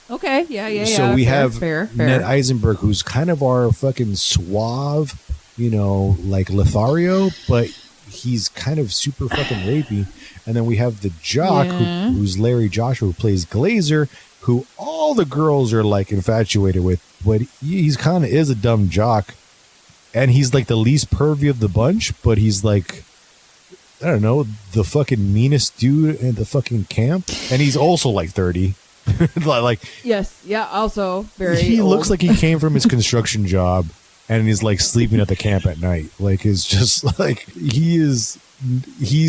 Okay, yeah. So we have Ned Eisenberg, who's kind of our fucking suave, you know, like Lothario, but he's kind of super fucking rapey. And then we have the jock, who's Larry Joshua, who plays Glazer, who all the girls are, like, infatuated with, but he's kind of is a dumb jock. And he's, like, the least pervy of the bunch, but he's, like, I don't know, the fucking meanest dude in the fucking camp. And he's also, like, 30. Like, yes, yeah, also very he old. Looks like he came from his construction job and is, like, sleeping at the camp at night. Like, it's just like he's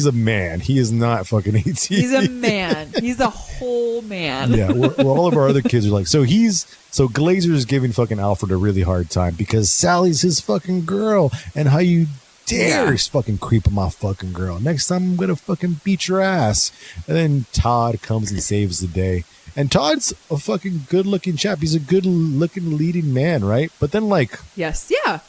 a man. He is not fucking 18. He's a man. He's a whole man. Yeah, well, all of our other kids are like, so Glazer is giving fucking Alfred a really hard time because Sally's his fucking girl, and how you dare fucking creep on my fucking girl. Next time I'm gonna fucking beat your ass. And then Todd comes and saves the day. And Todd's a fucking good-looking chap. He's a good-looking leading man, right? But then, like... Yes, yeah.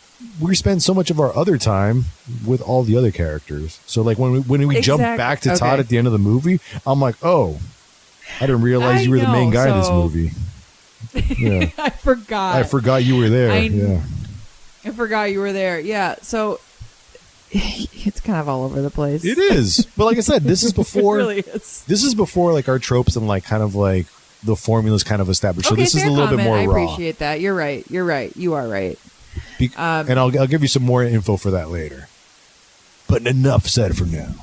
We spend so much of our other time with all the other characters. So, like, when we jump back to Todd at the end of the movie, I'm like, oh, I didn't realize you were the main guy in this movie. Yeah. I forgot. I forgot you were there. Yeah. I forgot you were there. Yeah. So it's kind of all over the place. It is. But like I said, this is before. It really is. This is before like our tropes and like kind of like the formula's kind of established. So Okay, this is a fair little bit comment. more I raw. appreciate that. You're right. You're right. You are right. And I'll give you some more info for that later. But enough said for now.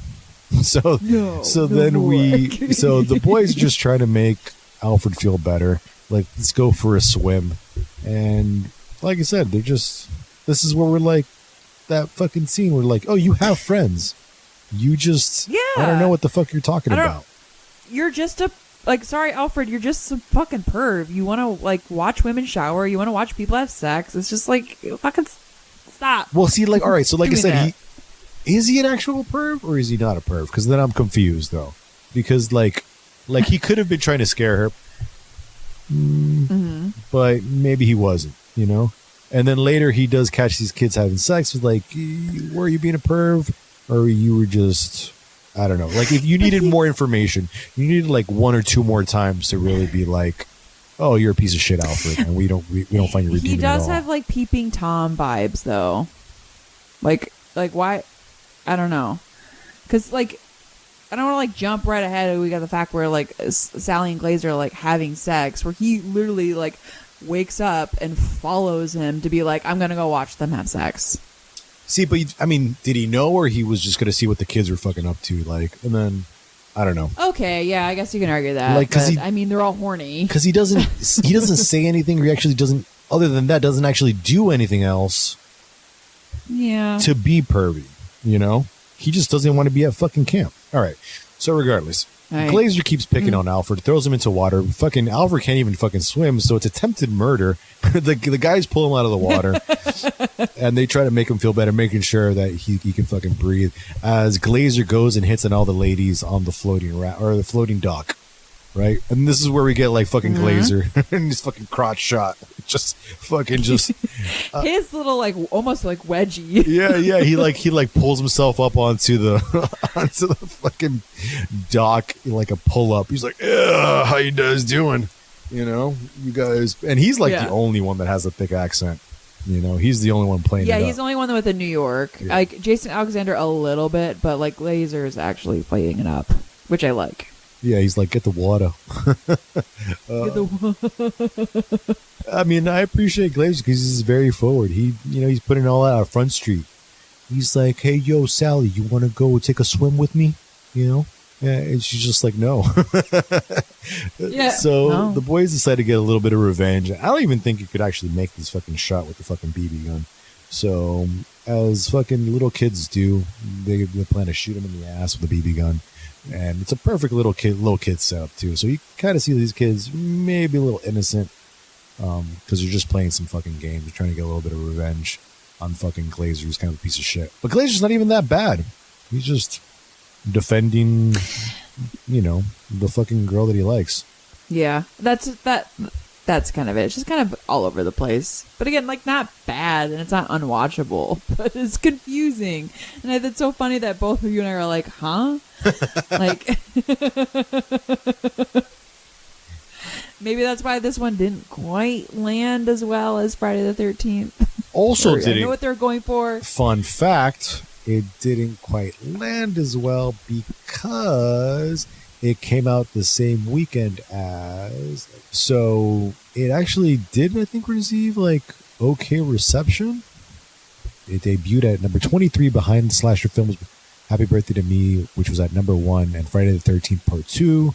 So the boys are just trying to make Alfred feel better. Like, let's go for a swim. And like I said, this is where we're like, that fucking scene where like, oh, you have friends. You just, I don't know what the fuck you're talking about. You're just sorry, Alfred, you're just some fucking perv. You want to like watch women shower. You want to watch people have sex. It's just like, fucking stop. Well, see, like, all right. So like I said, is he an actual perv or is he not a perv? Because then I'm confused though. Because like he could have been trying to scare her. But maybe he wasn't, you know? And then later he does catch these kids having sex. With like, were you being a perv? Or you were just, I don't know. Like, if you needed more information, you needed like one or two more times to really be like, oh, you're a piece of shit, Alfred, and we don't find you redeeming. He does at all. have like peeping Tom vibes though. Like why? I don't know. Because like, I don't want to like jump right ahead. We got the fact where like Sally and Glazer are like having sex, where he literally like wakes up and follows him to be like, I'm gonna go watch them have sex. See, but I mean, did he know, or he was just gonna see what the kids were fucking up to, like, and then I don't know. Okay, yeah, I guess you can argue that. Like, but, I mean, they're all horny. Because he doesn't say anything, or he actually doesn't. Other than that, doesn't actually do anything else. Yeah. To be pervy, you know, he just doesn't want to be at fucking camp. All right. So regardless, right. Glazer keeps picking on Alfred, throws him into water. Fucking Alfred can't even fucking swim, so it's attempted murder. the guys pull him out of the water, and they try to make him feel better, making sure that he can fucking breathe. As Glazer goes and hits on all the ladies on the floating dock, right? And this is where we get like fucking Glazer and his fucking crotch shot, just his little like almost like wedgie. yeah. He pulls himself up onto the fucking dock like a pull up. He's like, yeah, how you guys doing? You know, you guys, and he's like the only one that has a thick accent. You know, he's the only one playing. Yeah, it he's the only one with a New York. Yeah. Like Jason Alexander a little bit, but like Glazer is actually playing it up, which I like. Yeah, he's like, get the water. I mean, I appreciate Glazer because he's very forward. He's putting all out Front Street. He's like, hey, yo, Sally, you want to go take a swim with me? You know? And she's just like, no. Yeah. So the boys decide to get a little bit of revenge. I don't even think you could actually make this fucking shot with the fucking BB gun. So as fucking little kids do, they plan to shoot him in the ass with a BB gun. And it's a perfect little kid setup too. So you kind of see these kids maybe a little innocent because they're just playing some fucking games. They're trying to get a little bit of revenge on fucking Glazer, who's kind of a piece of shit. But Glazer's not even that bad. He's just defending, you know, the fucking girl that he likes. Yeah, that's kind of it. It's just kind of all over the place. But again, like, not bad, and it's not unwatchable, but it's confusing. And it's so funny that both of you and I are like, huh? Like, maybe that's why this one didn't quite land as well as Friday the 13th. Also, I know what they're going for. Fun fact, it didn't quite land as well because it came out the same weekend as, so it actually did, I think, receive like okay reception. It debuted at number 23 behind slasher films Happy Birthday to Me, which was at number 1, and Friday the 13th Part 2,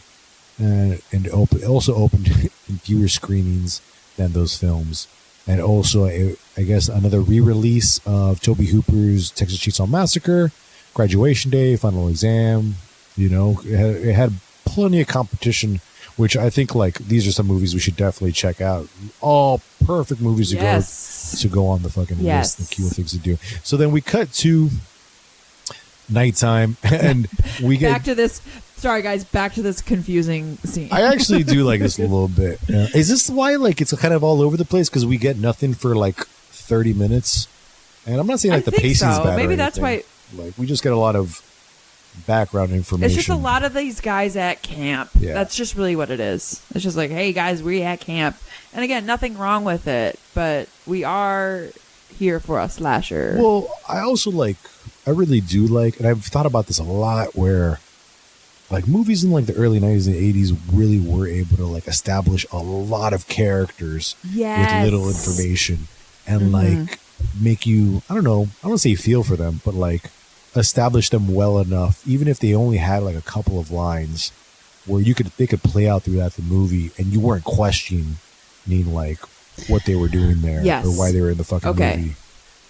and also opened in fewer screenings than those films. And also, I guess, another re-release of Tobe Hooper's Texas Chainsaw Massacre, Graduation Day, Final Exam. You know, it had plenty of competition, which I think, like, these are some movies we should definitely check out. All perfect movies to go on the fucking list, the queue of things to do. So then we cut to nighttime, and we get back to this. Sorry, guys, back to this confusing scene. I actually do like this a little bit. Is this why, like, it's kind of all over the place because we get nothing for like 30 minutes? And I'm not saying like the pacing's bad. Maybe that's why. Like, we just get a lot of background information. It's just a lot of these guys at camp. Yeah. That's just really what it is. It's just like, hey guys, we at camp. And again, nothing wrong with it, but we are here for a slasher. Well, I also I really do and I've thought about this a lot, where movies in the early 90s and 80s really were able to establish a lot of characters with little information and make you, I don't know, I don't want to say feel for them, but establish them well enough, even if they only had a couple of lines, where they could play out throughout the movie and you weren't questioning what they were doing there or why they were in the fucking movie.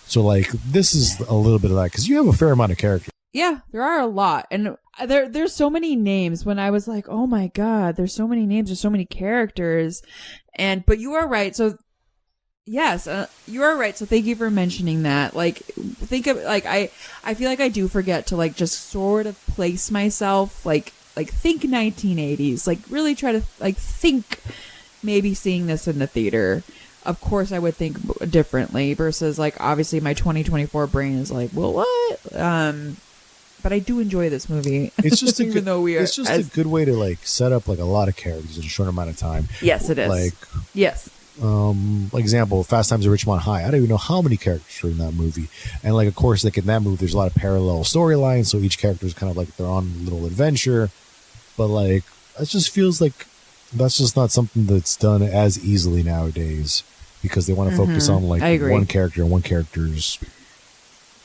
So this is a little bit of that, because you have a fair amount of characters. Yeah, there are a lot. And there's so many names. When I was like, oh my God, there's so many names, there's so many characters. But you are right. So yes, you are right. So thank you for mentioning that. Think of I feel like I do forget to just sort of place myself, think 1980s, really try to think maybe seeing this in the theater. Of course I would think differently versus obviously my 2024 brain is well, what? But I do enjoy this movie. It's just it's just a good way to set up a lot of characters in a short amount of time. Yes, it is. Yes. Example, Fast Times at Ridgemont High. I don't even know how many characters are in that movie. And of course, in that movie, there's a lot of parallel storylines. So each character is kind of their own little adventure. But it just feels like that's just not something that's done as easily nowadays, because they want to focus on one character and one character's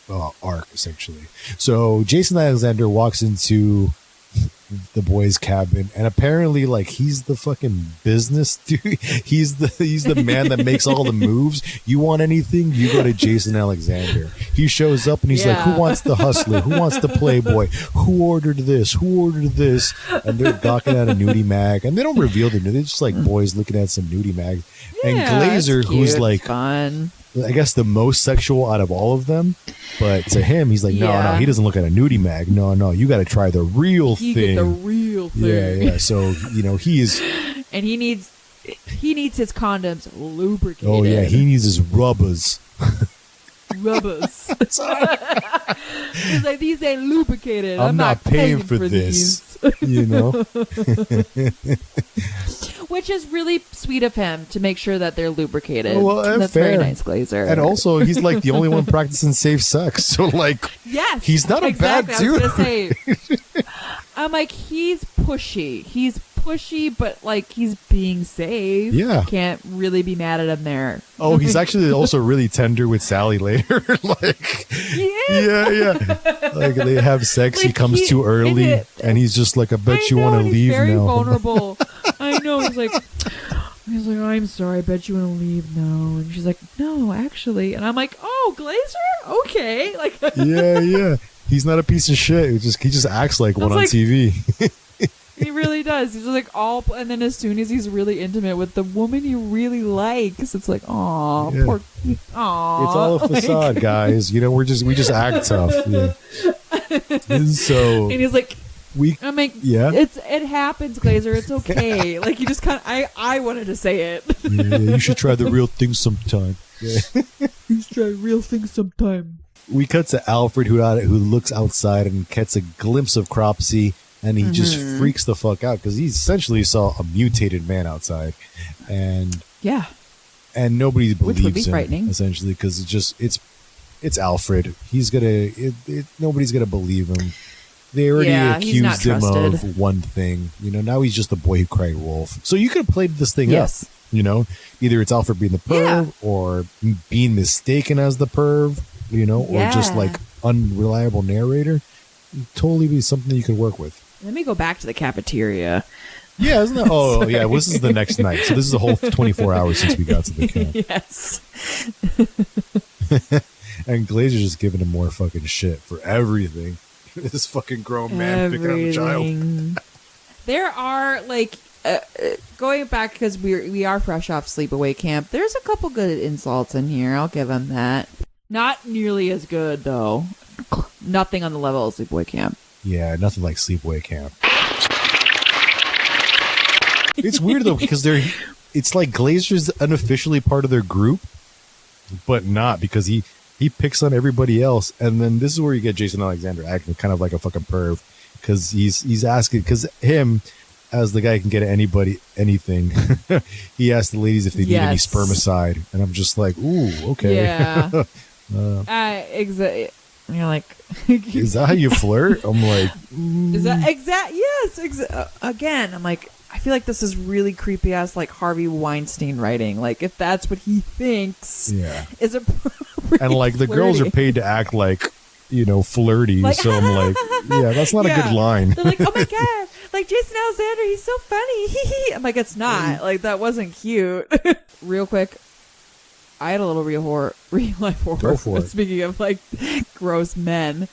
arc, essentially. So Jason Alexander walks into the boys' cabin, and apparently he's the fucking business dude. He's the man that makes all the moves. You want anything, you go to Jason Alexander. He shows up and he's like, who wants the hustler, who wants the playboy, who ordered this, and they're gawking at a nudie mag, and they don't reveal the nudie. They're just boys looking at some nudie mag. And Glazer, who's fun, I guess the most sexual out of all of them, but to him, he's no, he doesn't look at a nudie mag. No, you got to try the real thing. Get the real thing. Yeah. So he is, and he needs his condoms lubricated. Oh yeah, he needs his rubbers. Sorry. He's these ain't lubricated. I'm not paying for this. Which is really sweet of him to make sure that they're lubricated. Well, that's fair. Very nice, Glazer. And also, he's the only one practicing safe sex. So yes, he's not a bad dude. I was gonna say, I'm he's pushy. He's pushy, but he's being safe. Yeah, can't really be mad at him there. Oh, he's actually also really tender with Sally later. Yeah. They have sex. He comes too early, and he's just I bet you want to leave now. He's very vulnerable. I know. He's like, I'm sorry. I bet you want to leave now. And she's like, no, actually. And I'm like, oh, Glazer, okay. Yeah. He's not a piece of shit. He just acts like one on TV. He really does. He's just and then as soon as he's really intimate with the woman he really likes, it's aw, poor, aw. It's all a facade, guys. We just act tough. Yeah. And he's like, I'm like, yeah, it happens, Glazer. It's okay. You just kind of, I wanted to say it. Yeah, you should try the real thing sometime. Yeah. You should try real things sometime. We cut to Alfred, who looks outside and gets a glimpse of Cropsy. And he just freaks the fuck out because he essentially saw a mutated man outside, and nobody believes him. Frightening. Essentially, because it's Alfred. He's nobody's gonna believe him. They already accused him of one thing. Now he's just the boy who cried wolf. So you could have played this thing up. Either it's Alfred being the perv or being mistaken as the perv. Or just unreliable narrator. It'd totally be something you could work with. Let me go back to the cafeteria. Yeah, isn't that? Oh, yeah. Well, this is the next night. So this is a whole 24 hours since we got to the camp. Yes. And Glazer's just giving him more fucking shit for everything. This fucking grown man picking up a child. There are going back because we are fresh off sleepaway camp. There's a couple good insults in here. I'll give him that. Not nearly as good though. Nothing on the level of sleepaway camp. Yeah, nothing like sleepaway camp. It's weird though because it's Glazer's unofficially part of their group, but not because he he picks on everybody else. And then this is where you get Jason Alexander acting kind of like a fucking perv, because he's asking, because him, as the guy can get anybody anything, he asked the ladies if they need any spermicide, and I'm just like, ooh, okay. Yeah. Exactly. You're like, is that how you flirt? I'm like, is that yes, again, I'm like, I feel like this is really creepy ass like Harvey Weinstein writing. Like, if that's what he thinks is appropriate. And like the girls are paid to act like, flirty. Like, so I'm like, yeah, that's not a good line. They're like, oh my God, like Jason Alexander, he's so funny. I'm like, it's not. Like, that wasn't cute. Real quick, I had a little real life horror. Go for it. Speaking of like gross men,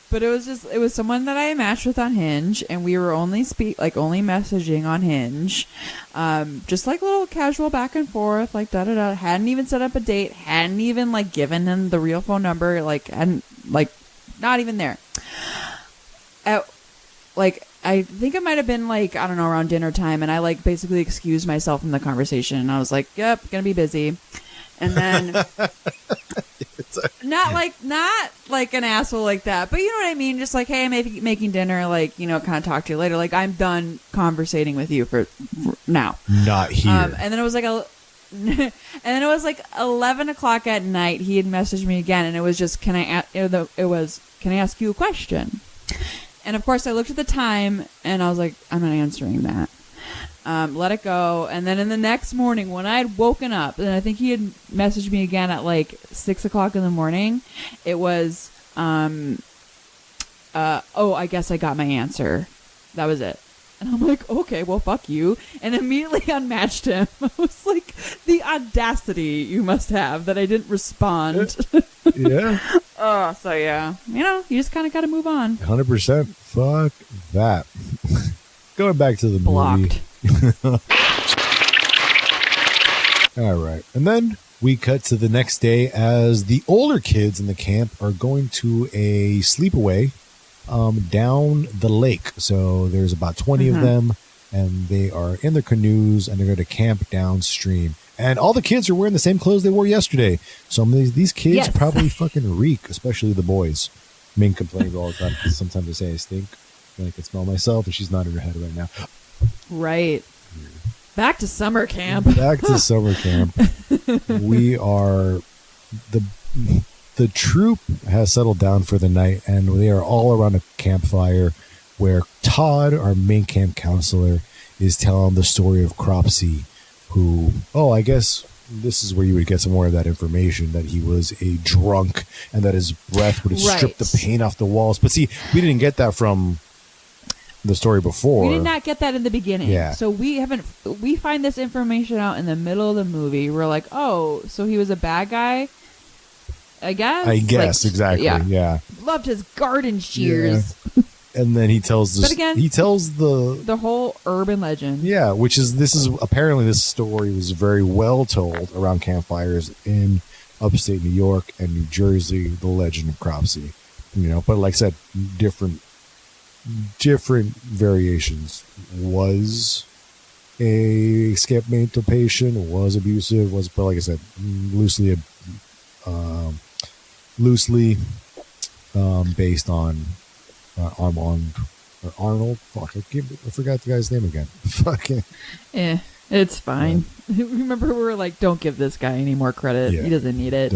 but it was someone that I matched with on Hinge, and we were only messaging on Hinge, just like a little casual back and forth, like da da da. Hadn't even set up a date. Hadn't even like given him the real phone number. Like, hadn't like, not even there. I think it might have been like, I don't know, around dinner time, and I like basically excused myself from the conversation, and I was like, yep, gonna be busy. And then not like an asshole like that, but you know what I mean? Just like, hey, I'm making dinner, like, kind of talk to you later. Like, I'm done conversating with you for now. Not here. And then it was like 11 o'clock at night. He had messaged me again, and it was just, can I ask you a question? And of course I looked at the time and I was like, I'm not answering that. Let it go. And then in the next morning, when I had woken up, and I think he had messaged me again at like 6 o'clock in the morning, it was, I guess I got my answer. That was it. And I'm like, okay, well, fuck you. And immediately unmatched him. I was like, the audacity you must have that I didn't respond. Yeah. So yeah, you just kind of got to move on. 100%. Fuck that. Going back to the Blocked. movie. All right. And then we cut to the next day as the older kids in the camp are going to a sleepaway down the lake. So there's about 20 of them, and they are in their canoes, and they're going to camp downstream. And all the kids are wearing the same clothes they wore yesterday. Some of these kids probably fucking reek, especially the boys. Ming complains all the time because sometimes they say I stink. I can smell myself, and she's not in her head right now. Right. Back to summer camp. Back to summer camp. We are the troop has settled down for the night, and they are all around a campfire where Todd, our main camp counselor, is telling the story of Cropsy, who, I guess this is where you would get some more of that information, that he was a drunk and that his breath would strip the paint off the walls. But see, we didn't get that from the story before. We did not get that in the beginning. Yeah. So we find this information out in the middle of the movie. We're like, oh, so he was a bad guy? I guess. Exactly. Yeah. Loved his garden shears. Yeah. And then he tells this. But again, he tells the whole urban legend. Yeah, apparently this story was very well told around campfires in upstate New York and New Jersey. The legend of Cropsy, but like I said, different variations. Was a escapement patient, was abusive, but like I said, loosely based on Arnold. Fuck, I forgot the guy's name again. Fucking. It's fine. Remember, we were like, don't give this guy any more credit. Yeah, he doesn't need it.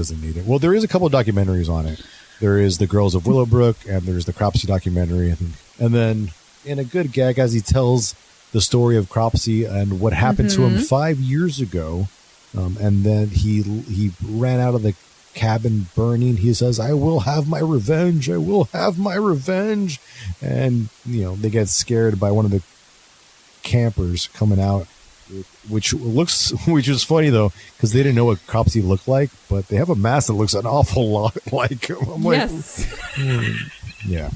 Well, there is a couple of documentaries on it. There is The Girls of Willowbrook, and there's the Cropsy documentary, I think. And then, in a good gag, as he tells the story of Cropsy and what happened to him 5 years ago, and then he ran out of the cabin burning. He says, I will have my revenge. I will have my revenge. And, they get scared by one of the campers coming out, which is funny though, because they didn't know what Cropsy looked like, but they have a mask that looks an awful lot like him. I'm like, yeah.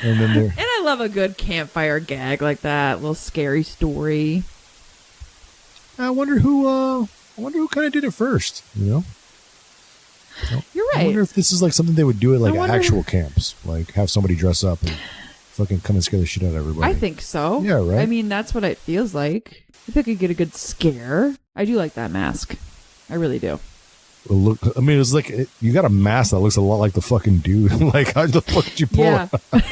And then I love a good campfire gag like that, little scary story. I wonder who kind of did it first, You're right. I wonder if this is like something they would do at like actual camps, like have somebody dress up and fucking come and scare the shit out of everybody. I think so. Yeah, right. I mean, that's what it feels like. If I could get a good scare. I do like that mask. I really do. look. I mean, it's like you got a mask that looks a lot like the fucking dude. Like, how the fuck did you pull Yeah. it?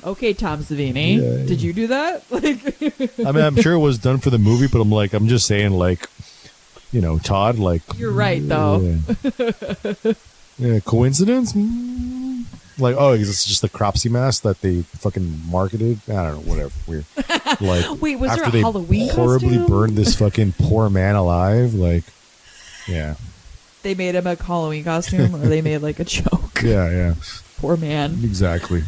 Okay, Tom Savini, did you do that? Like, I mean, I'm sure it was done for the movie, but I'm just saying, like, Todd, like, you're right though. Yeah, coincidence? Like, oh, it's just the Cropsy mask that they fucking marketed. I don't know, whatever. Weird. Like, wait, was there after a Halloween horribly costume? burned this fucking poor man alive, like, yeah, They made him a Halloween costume, or they made like a joke. yeah, Poor man. exactly.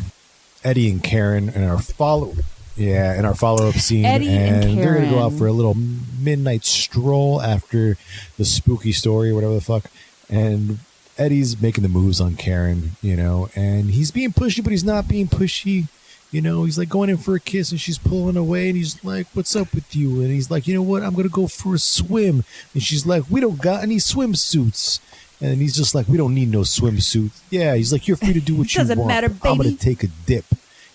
Eddie and Karen in our follow-up scene, Eddie and they're gonna go out Karen. for a little midnight stroll after the spooky story or whatever the fuck, and Eddie's making the moves on Karen, and he's being pushy, but he's not being pushy. He's like going in for a kiss and she's pulling away and he's like, what's up with you? And he's like, you know what? I'm going to go for a swim. And she's like, we don't got any swimsuits. And he's just like, we don't need no swimsuit. Yeah. He's like, you're free to do what you want. Doesn't matter, I'm going baby. to take a dip.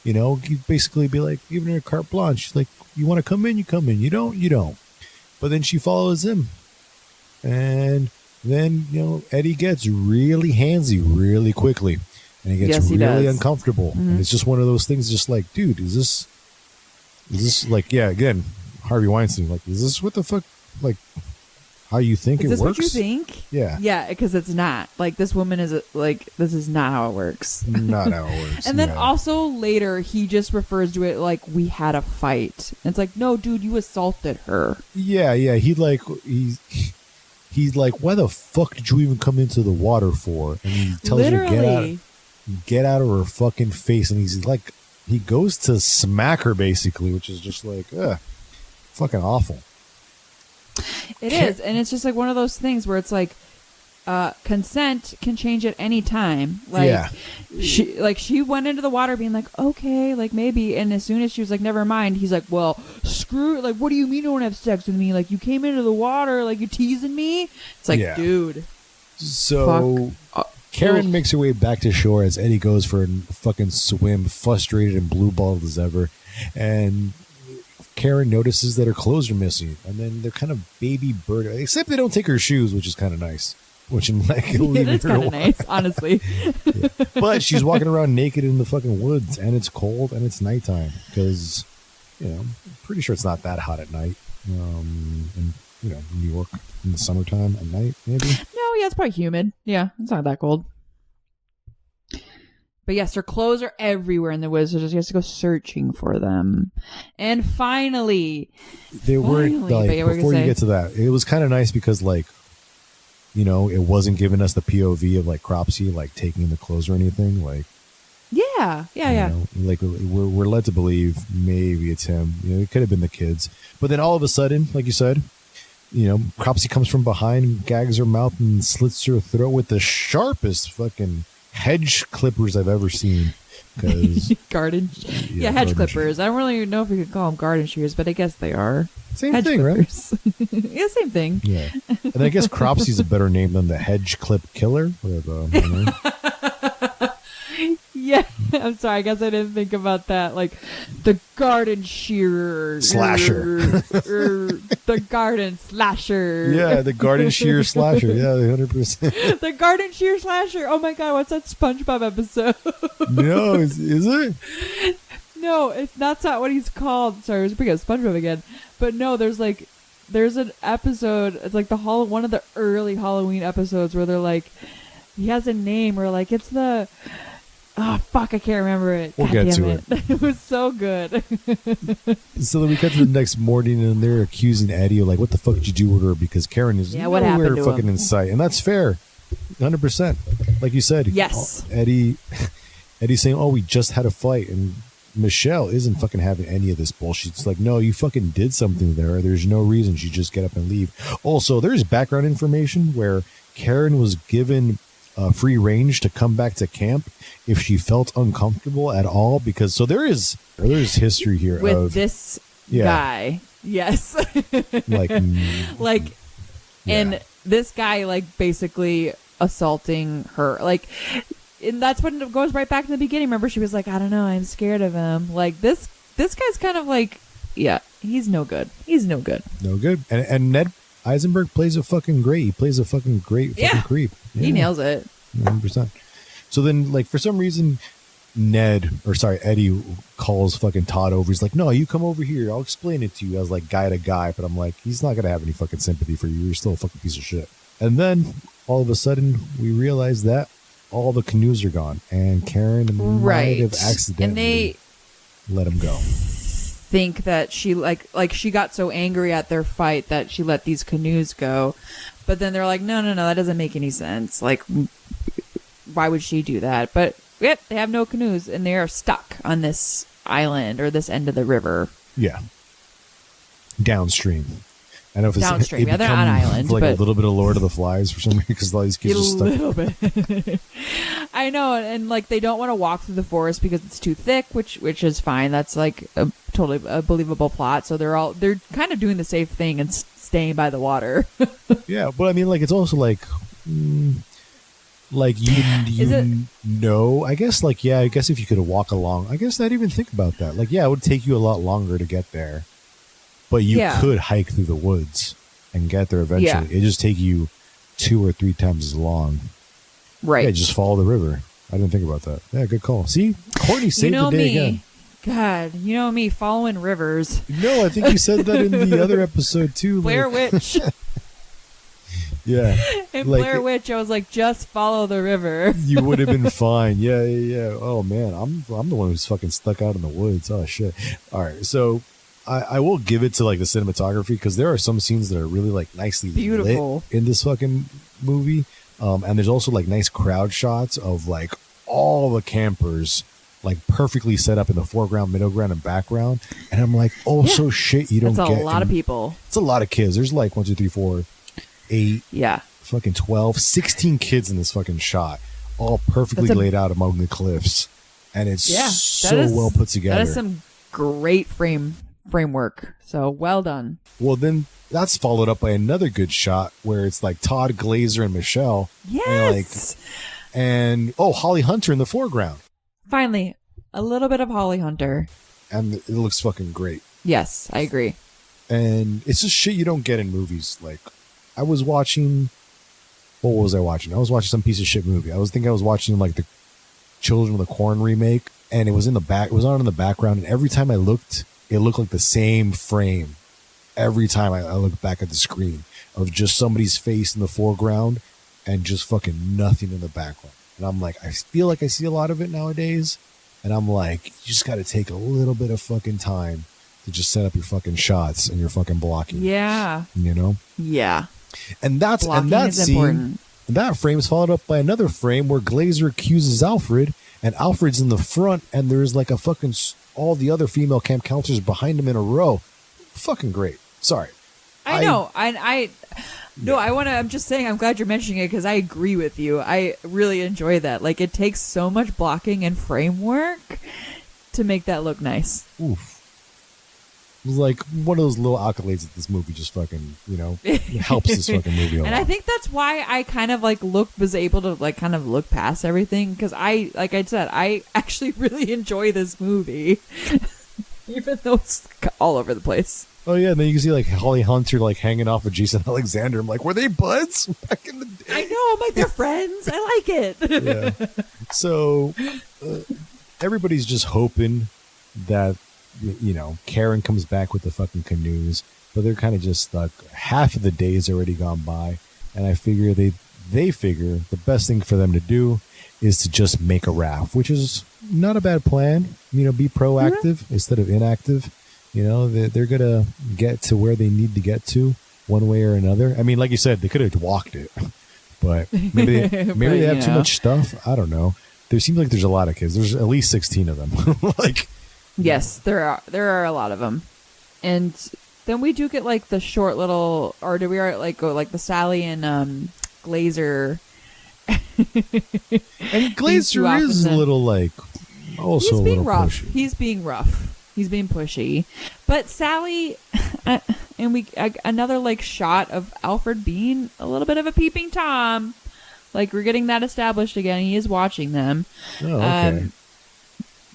He'd basically be like, giving her a carte blanche. She's like, you want to come in? You come in. You don't? You don't. But then she follows him. And then, Eddie gets really handsy really quickly. And he gets Yes, he really does. uncomfortable. And it's just one of those things, just like, dude, is this like, yeah, again, Harvey Weinstein, like, is this what the fuck, like, how you think Is it this works? what you think? Yeah. Yeah, because it's not. Like, this woman is, like, this is not how it works. Not how it works. And then yeah. also later, he just refers to it like, we had a fight. And it's like, no, dude, you assaulted her. Yeah. He's like, why the fuck did you even come into the water for? And he tells Literally. her, get out of her fucking face. And he's like, he goes to smack her basically, which is just like, fucking awful. It is. And it's just like one of those things where it's like, consent can change at any time. Like, Yeah. she went into the water being like, okay, like maybe. And as soon as she was like, never mind, he's like, well, screw it. Like, what do you mean you don't have sex with me? Like, you came into the water, like, you teasing me? It's like, Yeah. dude. So Karen makes her way back to shore as Eddie goes for a fucking swim, frustrated and blue-balled as ever. And Karen notices that her clothes are missing. And then they're kind of baby bird, except they don't take her shoes, which is kind of nice. Which I'm like, It is kind of nice, honestly. Yeah. But she's walking around naked in the fucking woods, and it's cold, and it's nighttime because, I'm pretty sure it's not that hot at night. In New York in the summertime at night, maybe. No, yeah, it's probably humid. Yeah, it's not that cold. But yes, her clothes are everywhere in the woods, so she has to go searching for them. And finally, They weren't but like yeah, what were you before gonna you say? get to that. It was kind of nice because it wasn't giving us the POV of like Cropsy like taking the clothes or anything. Like, yeah. like we're led to believe maybe it's him. It could have been the kids. But then all of a sudden, like you said, Cropsy comes from behind, gags her mouth, and slits her throat with the sharpest fucking hedge clippers I've ever seen. Because Garden, hedge garden clippers. I don't really know if we could call them garden shears, but I guess they are. same Hedge thing, clippers. Yeah, same thing. right? Yeah. And I guess Cropsy's a better name than the hedge clip killer. Or the, Yeah, I'm sorry. I guess I didn't think about that. Like the garden shearer, Slasher. the garden slasher. yeah, the garden shear slasher. Yeah, 100%. The garden shear slasher. Oh my god, what's that SpongeBob episode? No, is it? No, that's not what he's called. Sorry, I was bringing up SpongeBob again. But no, there's an episode. It's like one of the early Halloween episodes where they're like, he has a name or like it's the. Oh, fuck, I can't remember it. We'll God get damn to it. It was so good. So then we cut to the next morning and they're accusing Eddie of like, what the fuck did you do with her? Because Karen is what nowhere happened to fucking him? in sight. And that's fair. 100%. Like you said. Yes. Eddie's saying, oh, we just had a fight. And Michelle isn't fucking having any of this bullshit. It's like, no, you fucking did something there. There's no reason. She just get up and leave. Also, there's background information where Karen was given free range to come back to camp if she felt uncomfortable at all, because there is history here With of this guy. Yes. like and this guy like basically assaulting her. Like, and that's when it goes right back to the beginning. Remember, she was like, I don't know, I'm scared of him. Like this guy's kind of like, yeah, he's no good. He's no good. no good. And Ned Eisenberg plays it fucking great. He plays a fucking great fucking creep. Yeah. He nails it. 100%. So then, like, for some reason, Eddie calls fucking Todd over. He's like, no, you come over here. I'll explain it to you as, like, guy to guy. But I'm like, he's not going to have any fucking sympathy for you. You're still a fucking piece of shit. And then, all of a sudden, we realize that all the canoes are gone. And Karen might have accidentally let him go. Think that she like she got so angry at their fight that she let these canoes go, but then they're like, no, that doesn't make any sense. Like, why would she do that? But yep, they have no canoes and they are stuck on this island or this end of the river. Yeah, downstream. I know if downstream. Yeah, they're on an island, like but a little bit of Lord of the Flies for some reason because all these kids are stuck. A little bit. I know, and like they don't want to walk through the forest because it's too thick, which is fine. That's like a totally a believable plot. So they're kind of doing the safe thing and staying by the water. Yeah, but I mean, like it's also like you know, I guess like I guess if you could walk along, I guess I'd even think about that. Like, yeah, it would take you a lot longer to get there. But you could hike through the woods and get there eventually. Yeah. It just take you 2 or 3 times as long. Right. Yeah, just follow the river. I didn't think about that. Yeah, good call. See, Courtney saved the day again. God, you know me, following rivers. No, I think you said that in the other episode too. Blair Witch. Yeah. In Blair Witch, I was like, just follow the river. You would have been fine. Yeah. Oh man, I'm the one who's fucking stuck out in the woods. Oh shit. All right, so. I will give it to like the cinematography because there are some scenes that are really like nicely lit in this fucking movie, and there's also like nice crowd shots of like all the campers like perfectly set up in the foreground, middle ground, and background. And I'm like, so shit, you don't get. That's a lot of people. It's a lot of kids. There's like 1, 2, 3, 4, 8, fucking 12, 16 kids in this fucking shot, all perfectly laid out among the cliffs, and it's so well put together. That is some great framework, so well done. Well, then that's followed up by another good shot where it's like Todd, Glazer, and Michelle. Yes. And Holly Hunter in the foreground. Finally, a little bit of Holly Hunter. And it looks fucking great. Yes, I agree. And it's just shit you don't get in movies. Like, I was watching... What was I watching? I was watching some piece of shit movie. I was watching like the Children of the Corn remake, and it was in the back. It was on in the background, and every time I looked... It looked like the same frame every time I look back at the screen of just somebody's face in the foreground and just fucking nothing in the background. And I'm like, I feel like I see a lot of it nowadays. And I'm like, you just got to take a little bit of fucking time to just set up your fucking shots and your fucking blocking. Yeah. You know? Yeah. And that scene, important. That frame is followed up by another frame where Glazer accuses Alfred, and Alfred's in the front, and there's like a fucking... all the other female camp counselors behind him in a row. Fucking great. Sorry. I know. I'm just saying, I'm glad you're mentioning it because I agree with you. I really enjoy that. Like, it takes so much blocking and framework to make that look nice. Oof. It was like one of those little accolades that this movie just fucking, helps this fucking movie a lot. And I think that's why I kind of was able to like kind of look past everything because like I said, I actually really enjoy this movie, even though it's all over the place. Oh yeah, and then you can see like Holly Hunter like hanging off of Jason Alexander. I'm like, were they buds back in the day? I know, I'm like, they're friends. I like it. Yeah. So everybody's just hoping that Karen comes back with the fucking canoes, but they're kind of just stuck. Half of the day's already gone by, and I figure they figure the best thing for them to do is to just make a raft, which is not a bad plan. Be proactive instead of inactive. They're gonna get to where they need to get to one way or another. I mean, like you said, they could have walked it, but maybe they have too much stuff. I don't know. There seems like there's a lot of kids. There's at least 16 of them. Yes, there are a lot of them, and then we do get like the short little, or do we go like the Sally and Glazer? And Glazer is a little like also he's being rough. Pushy. He's being rough. He's being pushy, but Sally, and we another like shot of Alfred being a little bit of a peeping Tom. Like we're getting that established again. He is watching them. Oh, okay.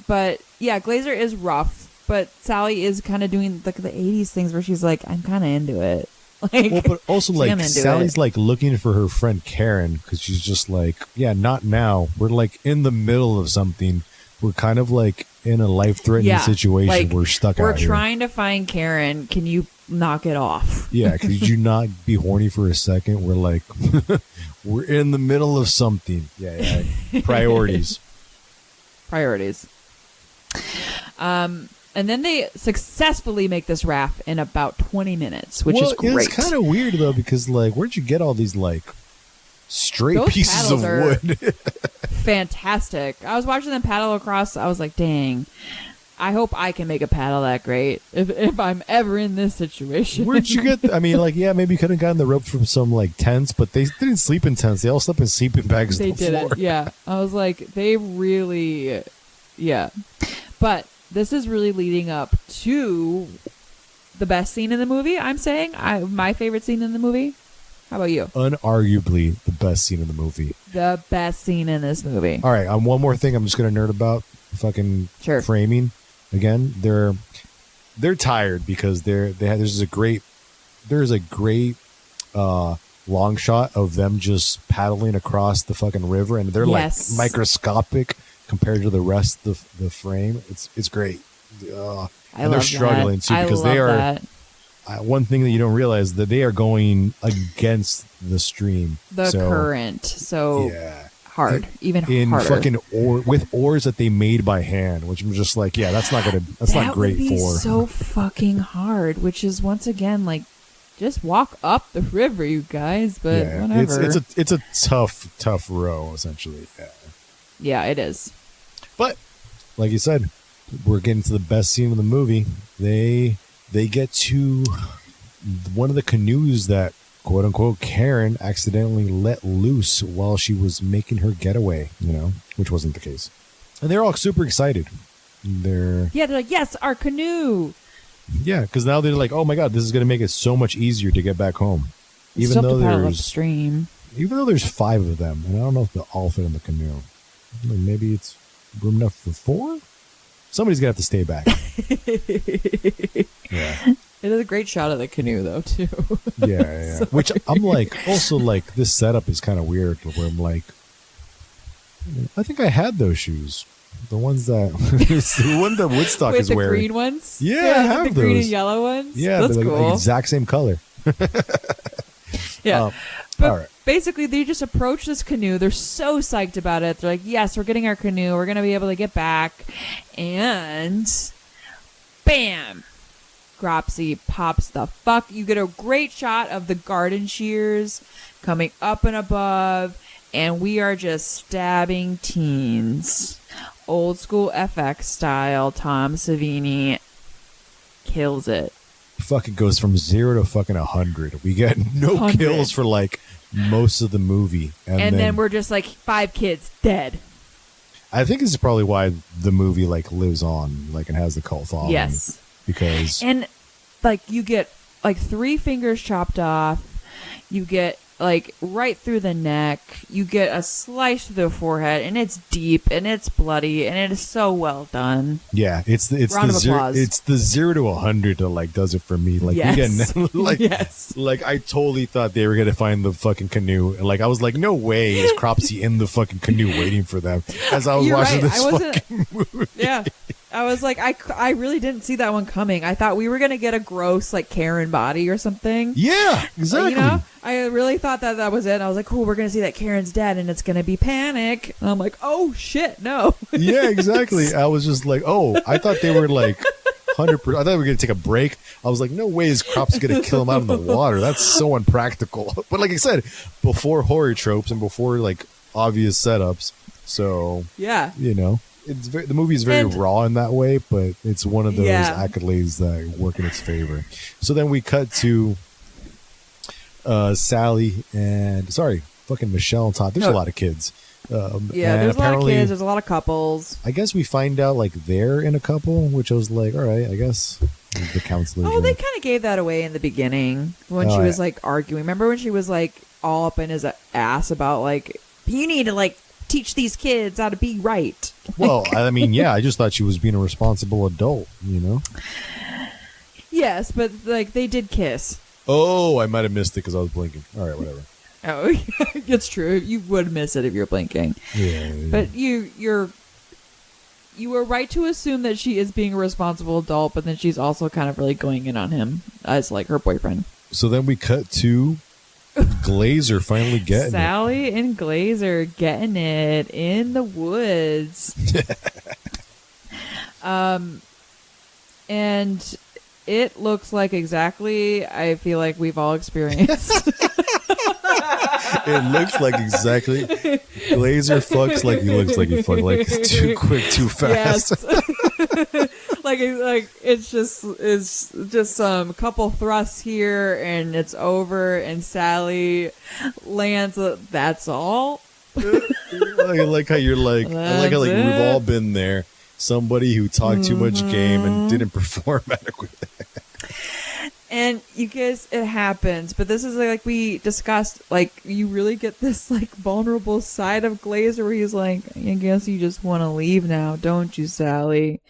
But yeah, Glazer is rough, but Sally is kind of doing like the 80s things where she's like, I'm kind of into it. Like, Well, but also like into Sally's it. like looking for her friend Karen because she's just like, yeah, not now. We're like in the middle of something. We're kind of like in a life-threatening situation. Like, We're stuck we're out here. trying to find Karen. Can you knock it off? Yeah, could you not be horny for a second? We're like, we're in the middle of something. Yeah. Priorities. And then they successfully make this raft in about 20 minutes, which is great. It's kind of weird though because like, where'd you get all these like straight Those pieces of paddles wood? Fantastic. I was watching them paddle across. I was like, dang, I hope I can make a paddle that great if I'm ever in this situation. Where'd you get? I mean, like, yeah, maybe you could have gotten the ropes from some like tents, but they didn't sleep in tents. They all slept in sleeping bags. They on the floor. didn't. Yeah. I was like, they really, yeah. But this is really leading up to the best scene in the movie, I'm saying. My favorite scene in the movie. How about you? Unarguably the best scene in the movie. The best scene in this movie. All right, one more thing I'm just going to nerd about. Fucking Sure. framing. Again, they're tired because there's a great long shot of them just paddling across the fucking river, and they're Yes. like microscopic compared to the rest of the frame. It's great. I And love they're struggling that. too because I they love are. that. One thing that you don't realize is that they are going against the stream, The current. So yeah, hard, even in harder. fucking with oars that they made by hand, which I'm just like, yeah, that's not not great would be for. so fucking hard, which is once again like, just walk up the river, you guys. But Yeah, whatever. it's a tough row essentially. Yeah. Yeah, it is. But like you said, we're getting to the best scene of the movie. They get to one of the canoes that quote unquote Karen accidentally let loose while she was making her getaway, which wasn't the case. And they're all super excited. They're like, yes, our canoe. Yeah, because now they're like, oh my god, this is going to make it so much easier to get back home. Even though there's 5 of them, and I don't know if they'll all fit in the canoe. Maybe it's room enough for 4? Somebody's going to have to stay back. Yeah. It is a great shot of the canoe, though, too. Yeah. So which I'm like, also like, this setup is kind of weird where I'm like, I think I had those shoes. The ones that, it's the one that Woodstock is wearing. With the green ones? Yeah, I have the those. green and yellow ones? Yeah, that's they're cool. like exact same color. Yeah. But all right. basically, they just approach this canoe. They're so psyched about it. They're like, yes, we're getting our canoe. We're going to be able to get back. And bam! Gropsy pops the fuck. You get a great shot of the garden shears coming up and above. And we are just stabbing teens. Old school FX style. Tom Savini kills it. Fucking goes from 0 to fucking 100. We get no 100. kills for like most of the movie, and then we're just like 5 kids dead. I think this is probably why the movie like lives on, like, and has the cult following. Yes, because like you get like 3 fingers chopped off, you get like right through the neck, you get a slice through the forehead, and it's deep and it's bloody and it is so well done. Yeah, it's Round the of 0, applause. it's the 0 to 100 that like does it for me. Like Yes. we get like Yes. like I totally thought they were gonna find the fucking canoe, and like I was like, no way is Cropsy in the fucking canoe waiting for them as I was You're watching right. this fucking movie. Yeah. I was like, I really didn't see that one coming. I thought we were going to get a gross, like, Karen body or something. Yeah, exactly. I really thought that was it. I was like, cool, we're going to see that Karen's dead and it's going to be panic. And I'm like, oh, shit, no. Yeah, exactly. I was just like, oh, I thought they were like 100%. I thought we were going to take a break. I was like, no way is Cropsy going to kill him out in the water. That's so unpractical. But like I said, before horror tropes and before like obvious setups. So, Yeah. the movie is very raw in that way, but it's one of those accolades that work in its favor. So then we cut to Sally and fucking Michelle and Todd. There's a lot of kids. There's a lot of kids. There's a lot of couples. I guess we find out like they're in a couple, which I was like, all right, I guess the counselors. Oh, they kind of gave that away in the beginning when she was like arguing. Remember when she was like all up in his ass about like, you need to like teach these kids how to be right. Well, I mean, yeah, I just thought she was being a responsible adult, Yes, but like they did kiss. Oh, I might have missed it because I was blinking. All right, whatever. Oh, it's true. You would miss it if you're blinking. Yeah. But you were right to assume that she is being a responsible adult, but then she's also kind of really going in on him as like her boyfriend. So then we cut to Glazer finally getting Sally and Glazer getting it in the woods. And it looks like exactly, I feel like we've all experienced. It looks like exactly. Glazer fucks like he looks like he fucked, like too quick, too fast. Yes. like it's just some couple thrusts here and it's over, and Sally lands. That's all. I like how you're like. I like how like we've all been there. Somebody who talked too much game and didn't perform adequately. And you guys, it happens, but this is like we discussed, like you really get this like vulnerable side of Glazer where he's like, I guess you just want to leave now, don't you, Sally?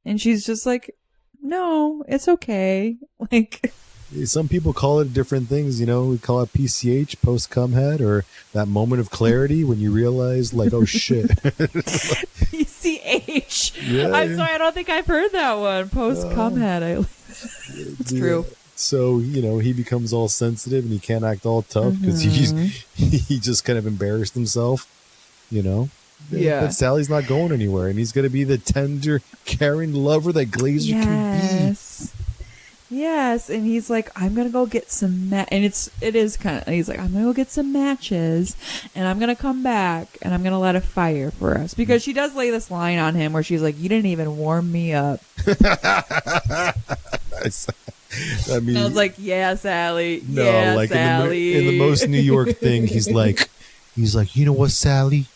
And she's just like, no, it's okay. Like, some people call it different things, you know. We call it PCH, post cum head, or that moment of clarity when you realize, like, oh shit. PCH. Yeah, I'm sorry, I don't think I've heard that one. Post cum head. It's true. So, you know, he becomes all sensitive and he can't act all tough because he just kind of embarrassed himself, you know. Yeah. But Sally's not going anywhere, and he's going to be the tender, caring lover that Glazer can be. Yes, and he's like, I'm gonna go get some and it is kind of, he's like, I'm gonna go get some matches, and I'm gonna come back, and I'm gonna light a fire for us, because she does lay this line on him where she's like, you didn't even warm me up. I mean, and I was like, yeah, Sally. No, yeah, like Sally. in the most New York thing, he's like, you know what, Sally?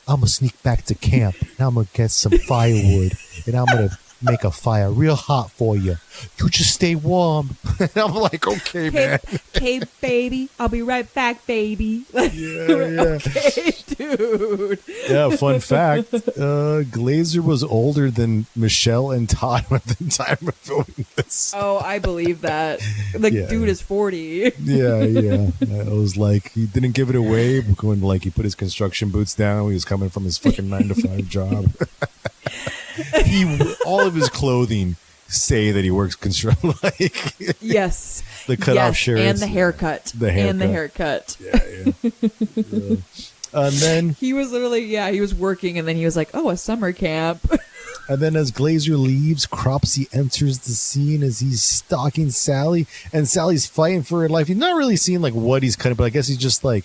I'm gonna sneak back to camp, and I'm gonna get some firewood, and I'm gonna make a fire real hot for you. You just stay warm. And I'm like, okay, man. Hey, baby. I'll be right back, baby. Yeah. Okay, dude. Yeah, fun fact. Glazer was older than Michelle and Todd at the time of filming this. Oh, I believe that. Dude is 40. Yeah. I was like, he didn't give it away when like he put his construction boots down. He was coming from his fucking 9-to-5 job. All of his clothing say that he works construction. Yes, the cutoff shirts and the haircut. Yeah. And then he was literally, he was working, and then he was like, "Oh, a summer camp." And then as Glazer leaves, Cropsy enters the scene as he's stalking Sally, and Sally's fighting for her life. He's not really seeing like what he's cutting, but I guess he's just like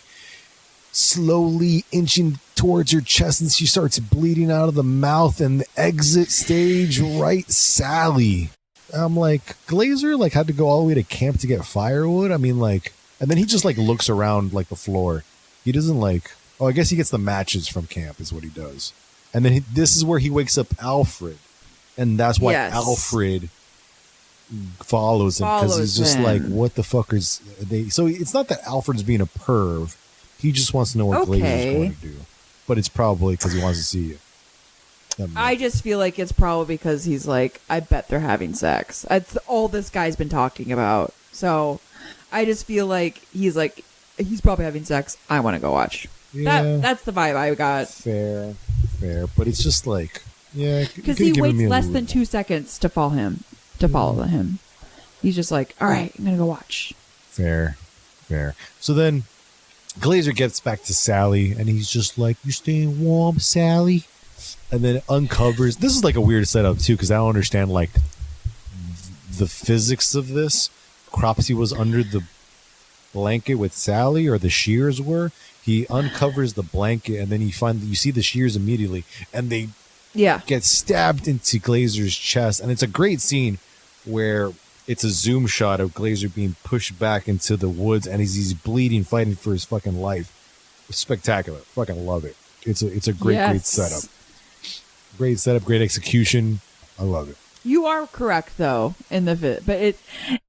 slowly inching towards her chest, and she starts bleeding out of the mouth, and the exit stage right Sally. I'm like, Glazer like had to go all the way to camp to get firewood. I mean, like, and then he just like looks around like the floor. He doesn't like, I guess he gets the matches from camp is what he does. And then this is where he wakes up Alfred, and that's why Alfred follows him, because he's just like, what the fuck is they? So it's not that Alfred's being a perv. He just wants to know what Glazer's going to do. But it's probably because he wants to see you. I just feel like it's probably because he's like, I bet they're having sex. That's all this guy's been talking about. So I just feel like he's probably having sex. I want to go watch. Yeah. That's the vibe I got. Fair. But it's just like, because he waits less than 2 seconds to follow him. He's just like, all right, I'm going to go watch. Fair. So then Glazer gets back to Sally, and he's just like, you staying warm, Sally? And then uncovers, this is like a weird setup too, because I don't understand like the physics of this. Cropsy was under the blanket with Sally, or the shears were. He uncovers the blanket, and then you see the shears immediately, and they get stabbed into Glazer's chest. And it's a great scene where it's a zoom shot of Glazer being pushed back into the woods, and he's bleeding, fighting for his fucking life. Spectacular. Fucking love it. It's a great setup. Great setup, great execution. I love it. You are correct though in the fit, but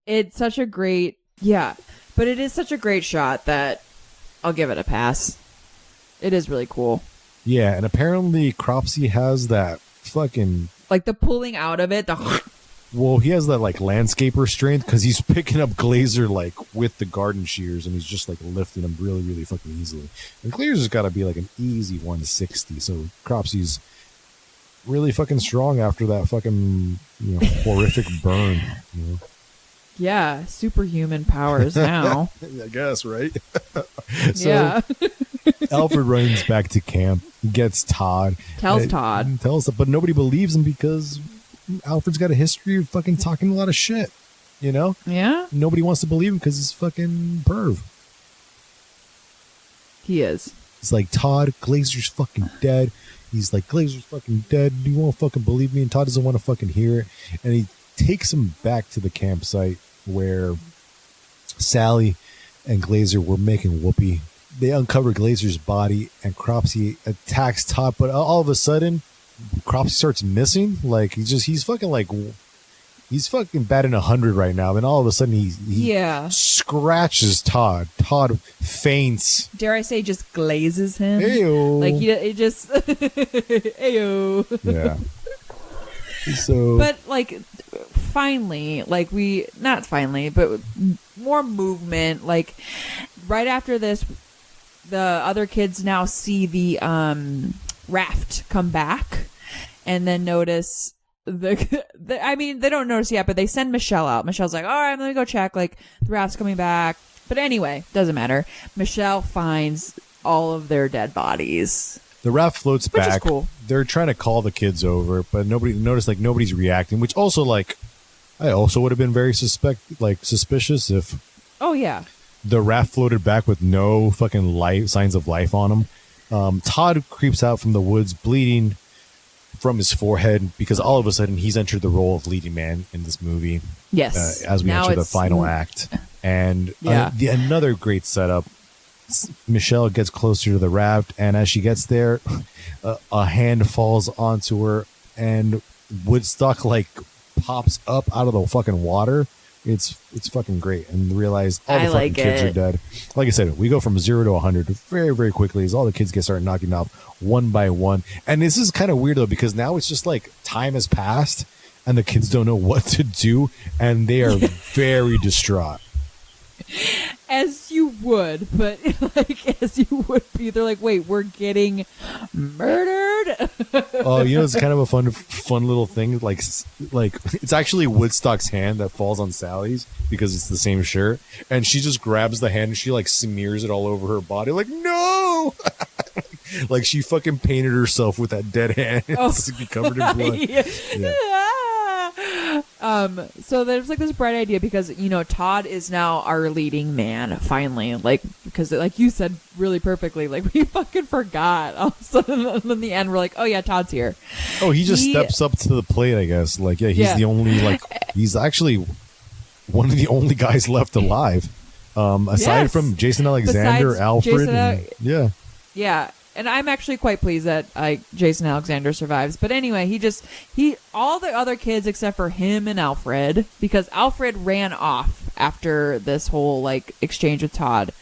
it's such a great but it is such a great shot that I'll give it a pass. It is really cool. Yeah, and apparently Cropsy has that fucking like the pulling out of it. Well, he has that like landscaper strength because he's picking up Glazer like with the garden shears, and he's just like lifting him really, really fucking easily. And Glazer's got to be like an easy 160. So Cropsy's really fucking strong after that fucking horrific burn. Yeah, superhuman powers now. I guess, right? So yeah. Alfred runs back to camp, gets Todd, tells Todd, but nobody believes him because Alfred's got a history of fucking talking a lot of shit. Yeah. Nobody wants to believe him because he's fucking perv. He is. It's like, Todd, Glazer's fucking dead. He's like, Glazer's fucking dead. You won't fucking believe me. And Todd doesn't want to fucking hear it. And he takes him back to the campsite where Sally and Glazer were making whoopee. They uncover Glazer's body and Cropsy attacks Todd. But all of a sudden, Cropsy starts missing. Like, he's fucking batting 100 right now. Then all of a sudden he scratches Todd. Todd faints. Dare I say, just glazes him? Ayo. Like it just ayo. Yeah. So, but like, finally, like not finally, but more movement. Like right after this, the other kids now see the Raft come back, and then notice. I mean, they don't notice yet, but they send Michelle out. Michelle's like, all right, let me go check. Like, the Raft's coming back. But anyway, doesn't matter. Michelle finds all of their dead bodies. The Raft floats back. Which is cool. They're trying to call the kids over, but nobody's reacting, which also, like, I also would have been very suspicious if oh yeah, the Raft floated back with no fucking signs of life on him. Todd creeps out from the woods bleeding from his forehead because all of a sudden he's entered the role of leading man in this movie. Yes. As we enter the final act. And another great setup. Michelle gets closer to the Raft, and as she gets there, a hand falls onto her, and Woodstock like pops up out of the fucking water. It's fucking great, and realize all the fucking kids are dead. Like I said, we go from 0 to 100 very, very quickly as all the kids start knocking off one by one. And this is kind of weird though, because now it's just like time has passed, and the kids don't know what to do, and they are very distraught. As you would, but like as you would be, they're like, "Wait, we're getting murdered." Oh, it's kind of a fun little thing. Like it's actually Woodstock's hand that falls on Sally's because it's the same shirt, and she just grabs the hand and she like smears it all over her body. Like, no, like she fucking painted herself with that dead hand. It's covered in blood. Yeah. So there's like this bright idea because Todd is now our leading man finally, like because like you said really perfectly, like we fucking forgot all of a sudden in the end we're like, oh yeah, Todd's here. Oh, he just steps up to the plate, I guess. Like he's the only he's actually one of the only guys left alive, aside from Jason Alexander, Alfred, yeah. And I'm actually quite pleased that Jason Alexander survives. But anyway, all the other kids except for him and Alfred, because Alfred ran off after this whole like exchange with Todd,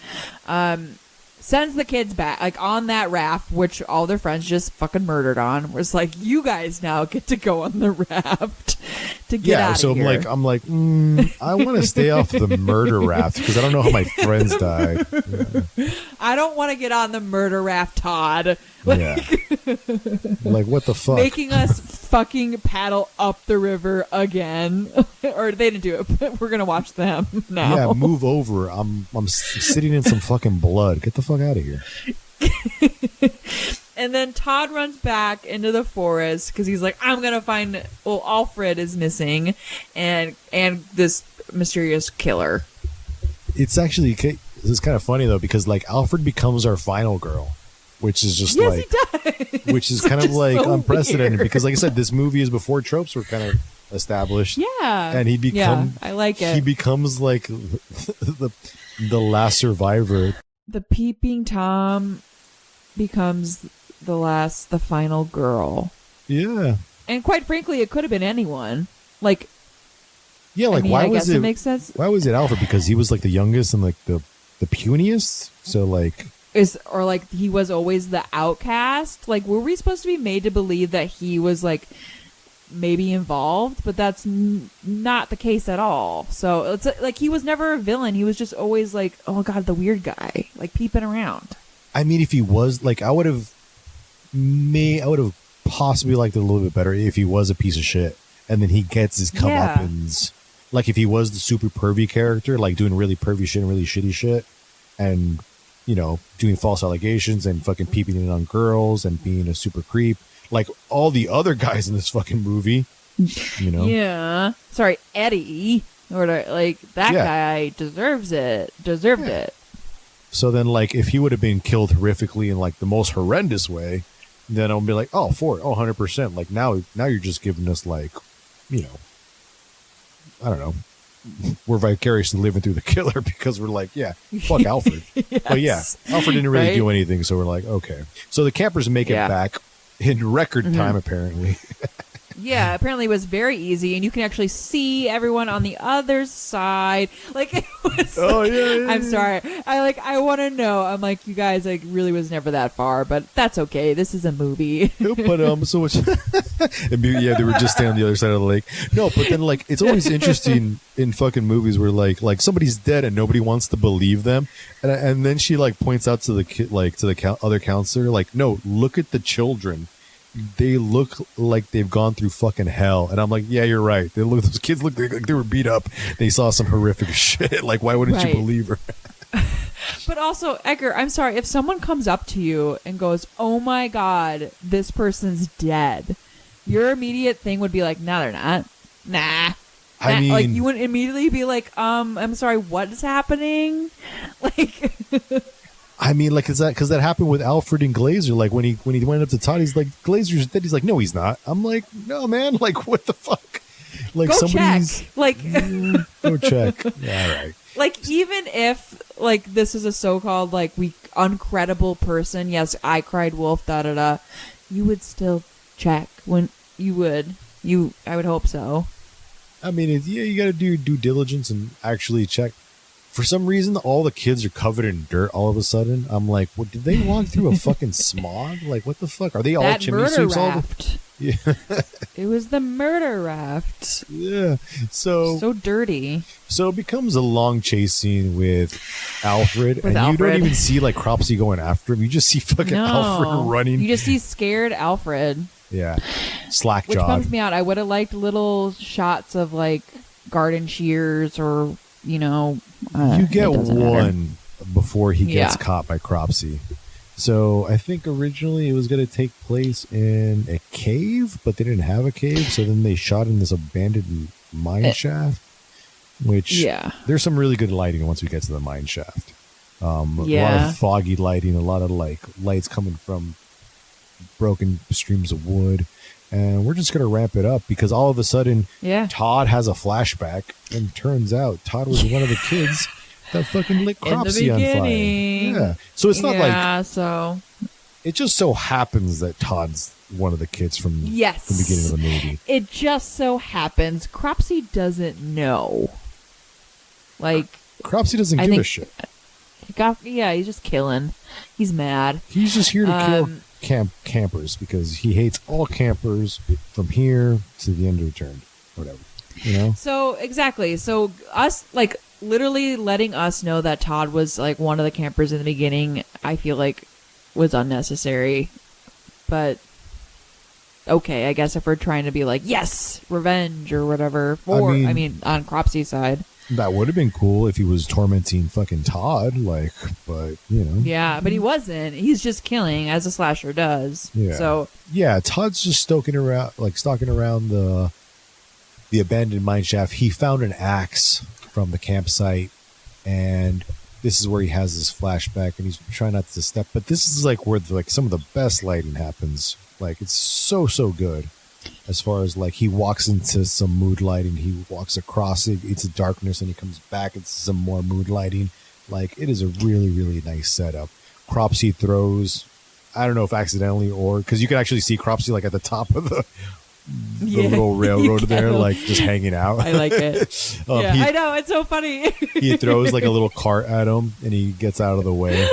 sends the kids back like on that Raft, which all their friends just fucking murdered on. Was like, you guys now get to go on the Raft to get out of here. Yeah, so I'm like, I want to stay off the murder Raft because I don't know how my friends died. Yeah. I don't want to get on the murder Raft, Todd. Yeah. Like, what the fuck? Making us fucking paddle up the river again. Or they didn't do it, but we're going to watch them now. Yeah, move over. I'm sitting in some fucking blood. Get the fuck out of here. And then Todd runs back into the forest because he's like, I'm going to find... Well, Alfred is missing and this mysterious killer. It's actually... It's kind of funny, though, because, like, Alfred becomes our final girl, which is just, he does. Which is kind of, like, so unprecedented, weird. Because, like I said, this movie is before tropes were kind of established. Yeah. And I like it. He becomes, like, the last survivor. The peeping Tom becomes the final girl. Yeah. And quite frankly, it could have been anyone. Like... Yeah, like, why was it makes sense. Why was it Alfred? Because he was, like, the youngest and, like, the puniest, so like he was always the outcast. Like, were we supposed to be made to believe that he was like maybe involved, but that's not the case at all. So it's like he was never a villain. He was just always like, oh god, the weird guy, like peeping around. I mean, if he was like, I would have possibly liked it a little bit better if he was a piece of shit, and then he gets his comeuppance. Like if he was the super pervy character, like doing really pervy shit and really shitty shit, and you know, doing false allegations and fucking peeping in on girls and being a super creep, like all the other guys in this fucking movie, you know? Yeah. Sorry, Eddie, or like that guy deserved it. So then, like, if he would have been killed horrifically in like the most horrendous way, then I'll be like, oh, 100%. Like now you're just giving us like, you know, I don't know. We're vicariously living through the killer because we're like, yeah, fuck Alfred. Yes. But yeah, Alfred didn't really do anything. So we're like, okay. So the campers make it back in record time, apparently. Yeah, apparently it was very easy, and you can actually see everyone on the other side. Like it was. I'm sorry. I want to know. I'm like, you guys, like, really was never that far, but that's okay. This is a movie. But so much. Yeah, they were just standing on the other side of the lake. No, but then like it's always interesting in fucking movies where like somebody's dead and nobody wants to believe them, and then she like points out to the kid, like to the other counselor, like, no, look at the children. They look like they've gone through fucking hell. And I'm like, yeah, you're right. Those kids look like they were beat up. They saw some horrific shit. Like, why wouldn't you believe her? But also, Edgar, I'm sorry. If someone comes up to you and goes, oh my God, this person's dead, your immediate thing would be like, no, they're not. Nah. I mean, like, you wouldn't immediately be like, I'm sorry, what is happening? Like... I mean, like, because that happened with Alfred and Glazer. Like, when he went up to Todd, he's like, Glazer's dead. He's like, no, he's not. I'm like, no, man. Like, what the fuck? Like, go check. Like, go check. Yeah, all right. Like, even if, like, this is a so-called, like, uncredible person, yes, I cried wolf, da-da-da, you would still check. When you would. I would hope so. I mean, you got to do due diligence and actually check. For some reason, all the kids are covered in dirt all of a sudden. I'm like, well, did they walk through a fucking smog? Like, what the fuck? Are they all chimney sweeps? Yeah. It was the murder raft. Yeah. So dirty. So it becomes a long chase scene with Alfred. You don't even see, like, Cropsy going after him. You just see fucking Alfred running. You just see scared Alfred. Yeah. Slack Which jawed. bums me out. I would have liked little shots of, like, garden shears or, you know... you get one before he gets caught by Cropsy. So I think originally it was going to take place in a cave, but they didn't have a cave. So then they shot in this abandoned mine shaft, which there's some really good lighting once we get to the mine shaft. A lot of foggy lighting, a lot of like lights coming from broken streams of wood. And we're just going to ramp it up because all of a sudden, Todd has a flashback, and turns out Todd was one of the kids that fucking lit Cropsy on fire. Yeah. So it's not like... It just so happens that Todd's one of the kids from the beginning of the movie. It just so happens. Cropsy doesn't know. Like... Cropsy doesn't give a shit. He's just killing. He's mad. He's just here to kill... campers because he hates all campers from here to the end of the turn, whatever, you know. So exactly. So us, like, literally letting us know that Todd was like one of the campers in the beginning, I feel like was unnecessary. But okay, I guess if we're trying to be like, yes, revenge or whatever, or I mean on Cropsy's side. That would have been cool if he was tormenting fucking Todd, like, but, you know. Yeah, but he wasn't. He's just killing, as a slasher does. Yeah. So yeah, Todd's just stalking around the abandoned mine shaft. He found an axe from the campsite, and this is where he has his flashback, and he's trying not to step. But this is like where some of the best lighting happens. Like, it's so good. As far as like he walks into some mood lighting, he walks across it, it's darkness, and he comes back, it's some more mood lighting. Like, it is a really, really nice setup. Cropsy throws, I don't know if accidentally or because you can actually see Cropsy like at the top of the little railroad there, like just hanging out. I like it. I know, it's so funny. He throws like a little cart at him and he gets out of the way.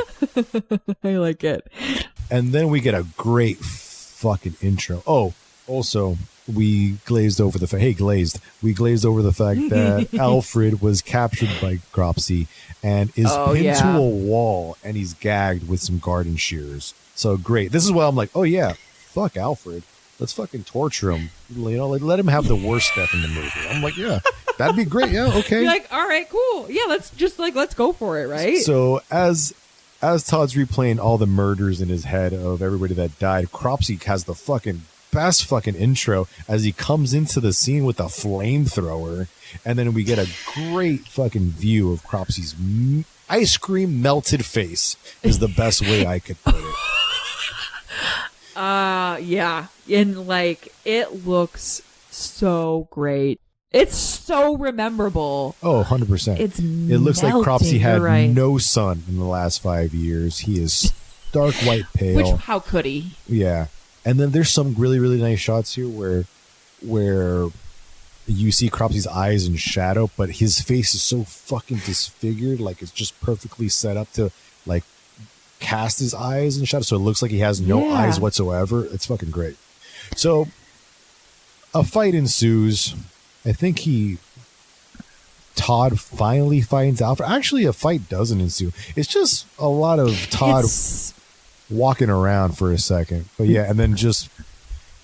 I like it. And then we get a great fucking intro. Oh, also, we glazed over the fact that Alfred was captured by Cropsy and is pinned to a wall, and he's gagged with some garden shears. So great. This is why I'm like, oh yeah, fuck Alfred. Let's fucking torture him. You know, like, let him have the worst death in the movie. I'm like, yeah, that'd be great. Yeah, okay. You're like, all right, cool. Yeah, let's go for it, right? So as Todd's replaying all the murders in his head of everybody that died, Cropsy has the fucking best fucking intro as he comes into the scene with a flamethrower, and then we get a great fucking view of Cropsy's ice cream melted face is the best way I could put it. Yeah. And like, it looks so great. It's so rememberable. Oh, 100%. It looks like Cropsy had no sun in the last 5 years. He is stark white pale. Which, how could he? Yeah. And then there's some really, really nice shots here where you see Cropsy's eyes in shadow, but his face is so fucking disfigured. Like, it's just perfectly set up to, like, cast his eyes in shadow. So it looks like he has no eyes whatsoever. It's fucking great. So a fight ensues. I think Todd finally finds Alfred. Actually, a fight doesn't ensue. It's just a lot of Todd walking around for a second. But yeah, and then just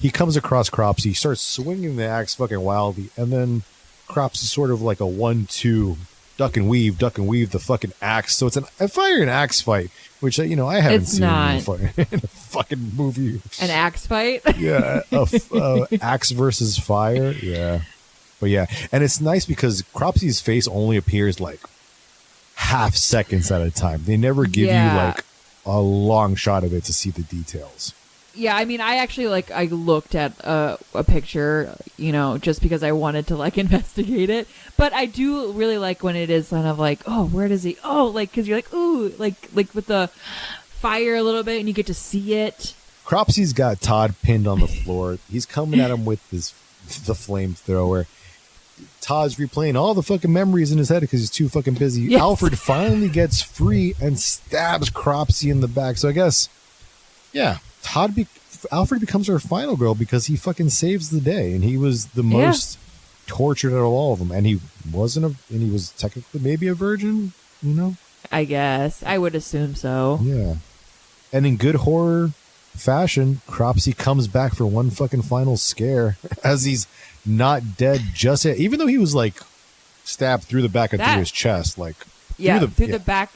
he comes across Cropsy, starts swinging the axe fucking wildly, and then Cropsy's sort of like a 1-2 duck and weave the fucking axe. So it's a fire and axe fight, which, you know, I haven't seen in a fucking movie. An axe fight? Yeah, axe versus fire. Yeah. But yeah, and it's nice because Cropsy's face only appears like half seconds at a time. They never give you like a long shot of it to see the details. Yeah, I mean, I actually I looked at a picture, you know, just because I wanted to like investigate it. But I do really like when it is kind of like, oh, where does he? Oh, like, because you're like, ooh, like with the fire a little bit, and you get to see it. Cropsy's got Todd pinned on the floor. He's coming at him with the flamethrower. Todd's replaying all the fucking memories in his head because he's too fucking busy. Yes. Alfred finally gets free and stabs Cropsy in the back. So I guess, yeah, Alfred becomes our final girl because he fucking saves the day, and he was the most tortured out of all of them, and he was technically maybe a virgin, you know. I guess I would assume so. Yeah, and in good horror fashion, Cropsy comes back for one fucking final scare as he's not dead just yet, even though he was like stabbed through the back and through his chest, like through the back,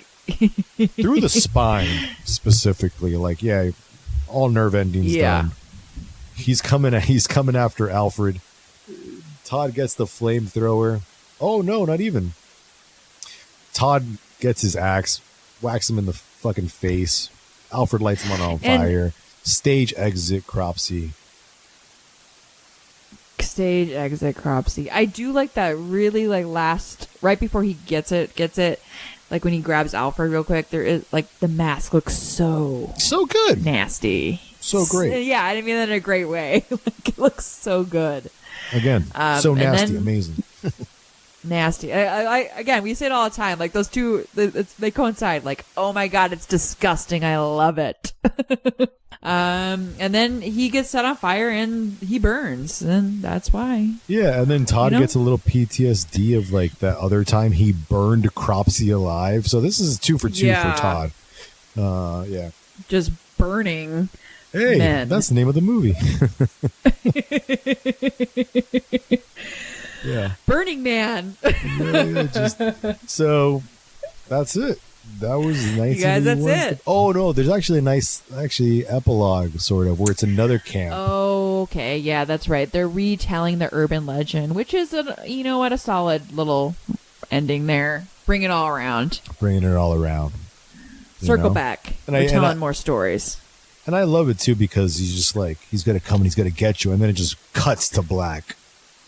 through the spine specifically, like all nerve endings done. He's coming after Alfred. Todd gets the flamethrower. Oh no, not even. Todd gets his axe, whacks him in the fucking face. Alfred lights him on fire. Stage exit Cropsy. I do like that really like last, right before he gets it, like when he grabs Alfred real quick, there is like the mask looks so good. Nasty. So great. Yeah, I mean that in a great way. Like, it looks so good. Again, so nasty, amazing. Nasty. I again, we say it all the time. Like those two, they coincide. Like, oh my god, it's disgusting. I love it. And then he gets set on fire and he burns, and that's why. Yeah, and then Todd gets a little PTSD of like that other time he burned Cropsy alive. So this is 2 for 2 for Todd. Yeah. Just burning. Hey, men. That's the name of the movie. Yeah. Burning Man. So that's it. That was nice. You guys, that's it. Oh no, there's actually a nice epilogue sort of where it's another camp. Oh, okay. Yeah, that's right. They're retelling the urban legend, which is a solid little ending there. Bring it all around. Bringing it all around. Circle back. We're telling more stories. And I love it too because he's just like, he's gonna come and he's gonna get you, and then it just cuts to black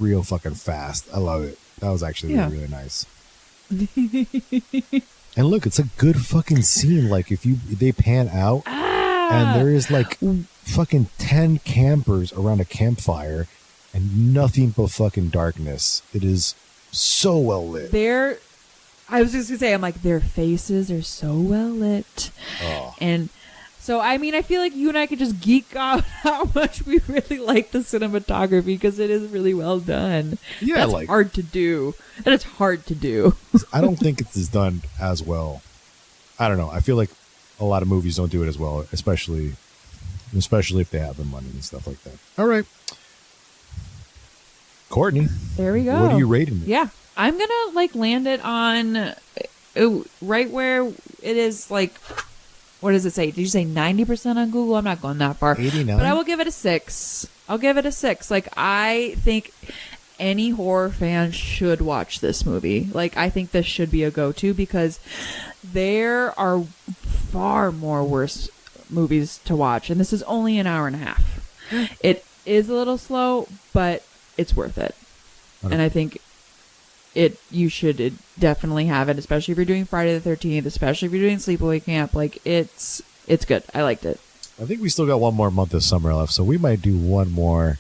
real fucking fast. I love it. That was actually really, really nice. And look, it's a good fucking scene. Like they pan out and there is like fucking 10 campers around a campfire and nothing but fucking darkness. It is so well lit. I was just gonna say, I'm like, their faces are so well lit. Oh. And So, I mean, I feel like you and I could just geek out how much we really like the cinematography because it is really well done. Yeah, That's hard to do. And it's hard to do. I don't think it's done as well. I don't know. I feel like a lot of movies don't do it as well, especially if they have the money and stuff like that. All right. Courtney. There we go. What are you rating it? Yeah. I'm going to land it on right where it is what does it say? Did you say 90% on Google? I'm not going that far. 89. But I will give it a 6. I'll give it a 6. I think any horror fan should watch this movie. I think this should be a go-to because there are far more worse movies to watch. And this is only an hour and a half. It is a little slow, but it's worth it. Okay. And I think you should definitely have it, especially if you're doing Friday the 13th, especially if you're doing Sleepaway Camp. It's good. I liked it. I think we still got one more month of summer left, so we might do one more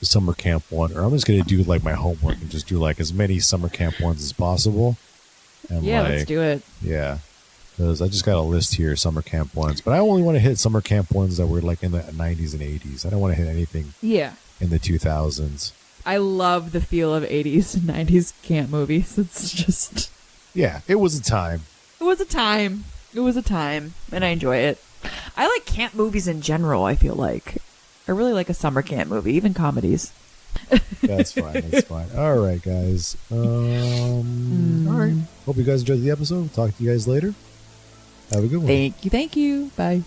summer camp one, or I'm just going to do my homework and just do as many summer camp ones as possible. And yeah, let's do it. Yeah, because I just got a list here, summer camp ones, but I only want to hit summer camp ones that were in the 90s and 80s. I don't want to hit anything in the 2000s. I love the feel of 80s and 90s camp movies. It's just... Yeah, it was a time. It was a time, and I enjoy it. I like camp movies in general, I feel like. I really like a summer camp movie, even comedies. That's fine. All right, guys. All right. Hope you guys enjoyed the episode. Talk to you guys later. Have a good one. Thank you. Bye.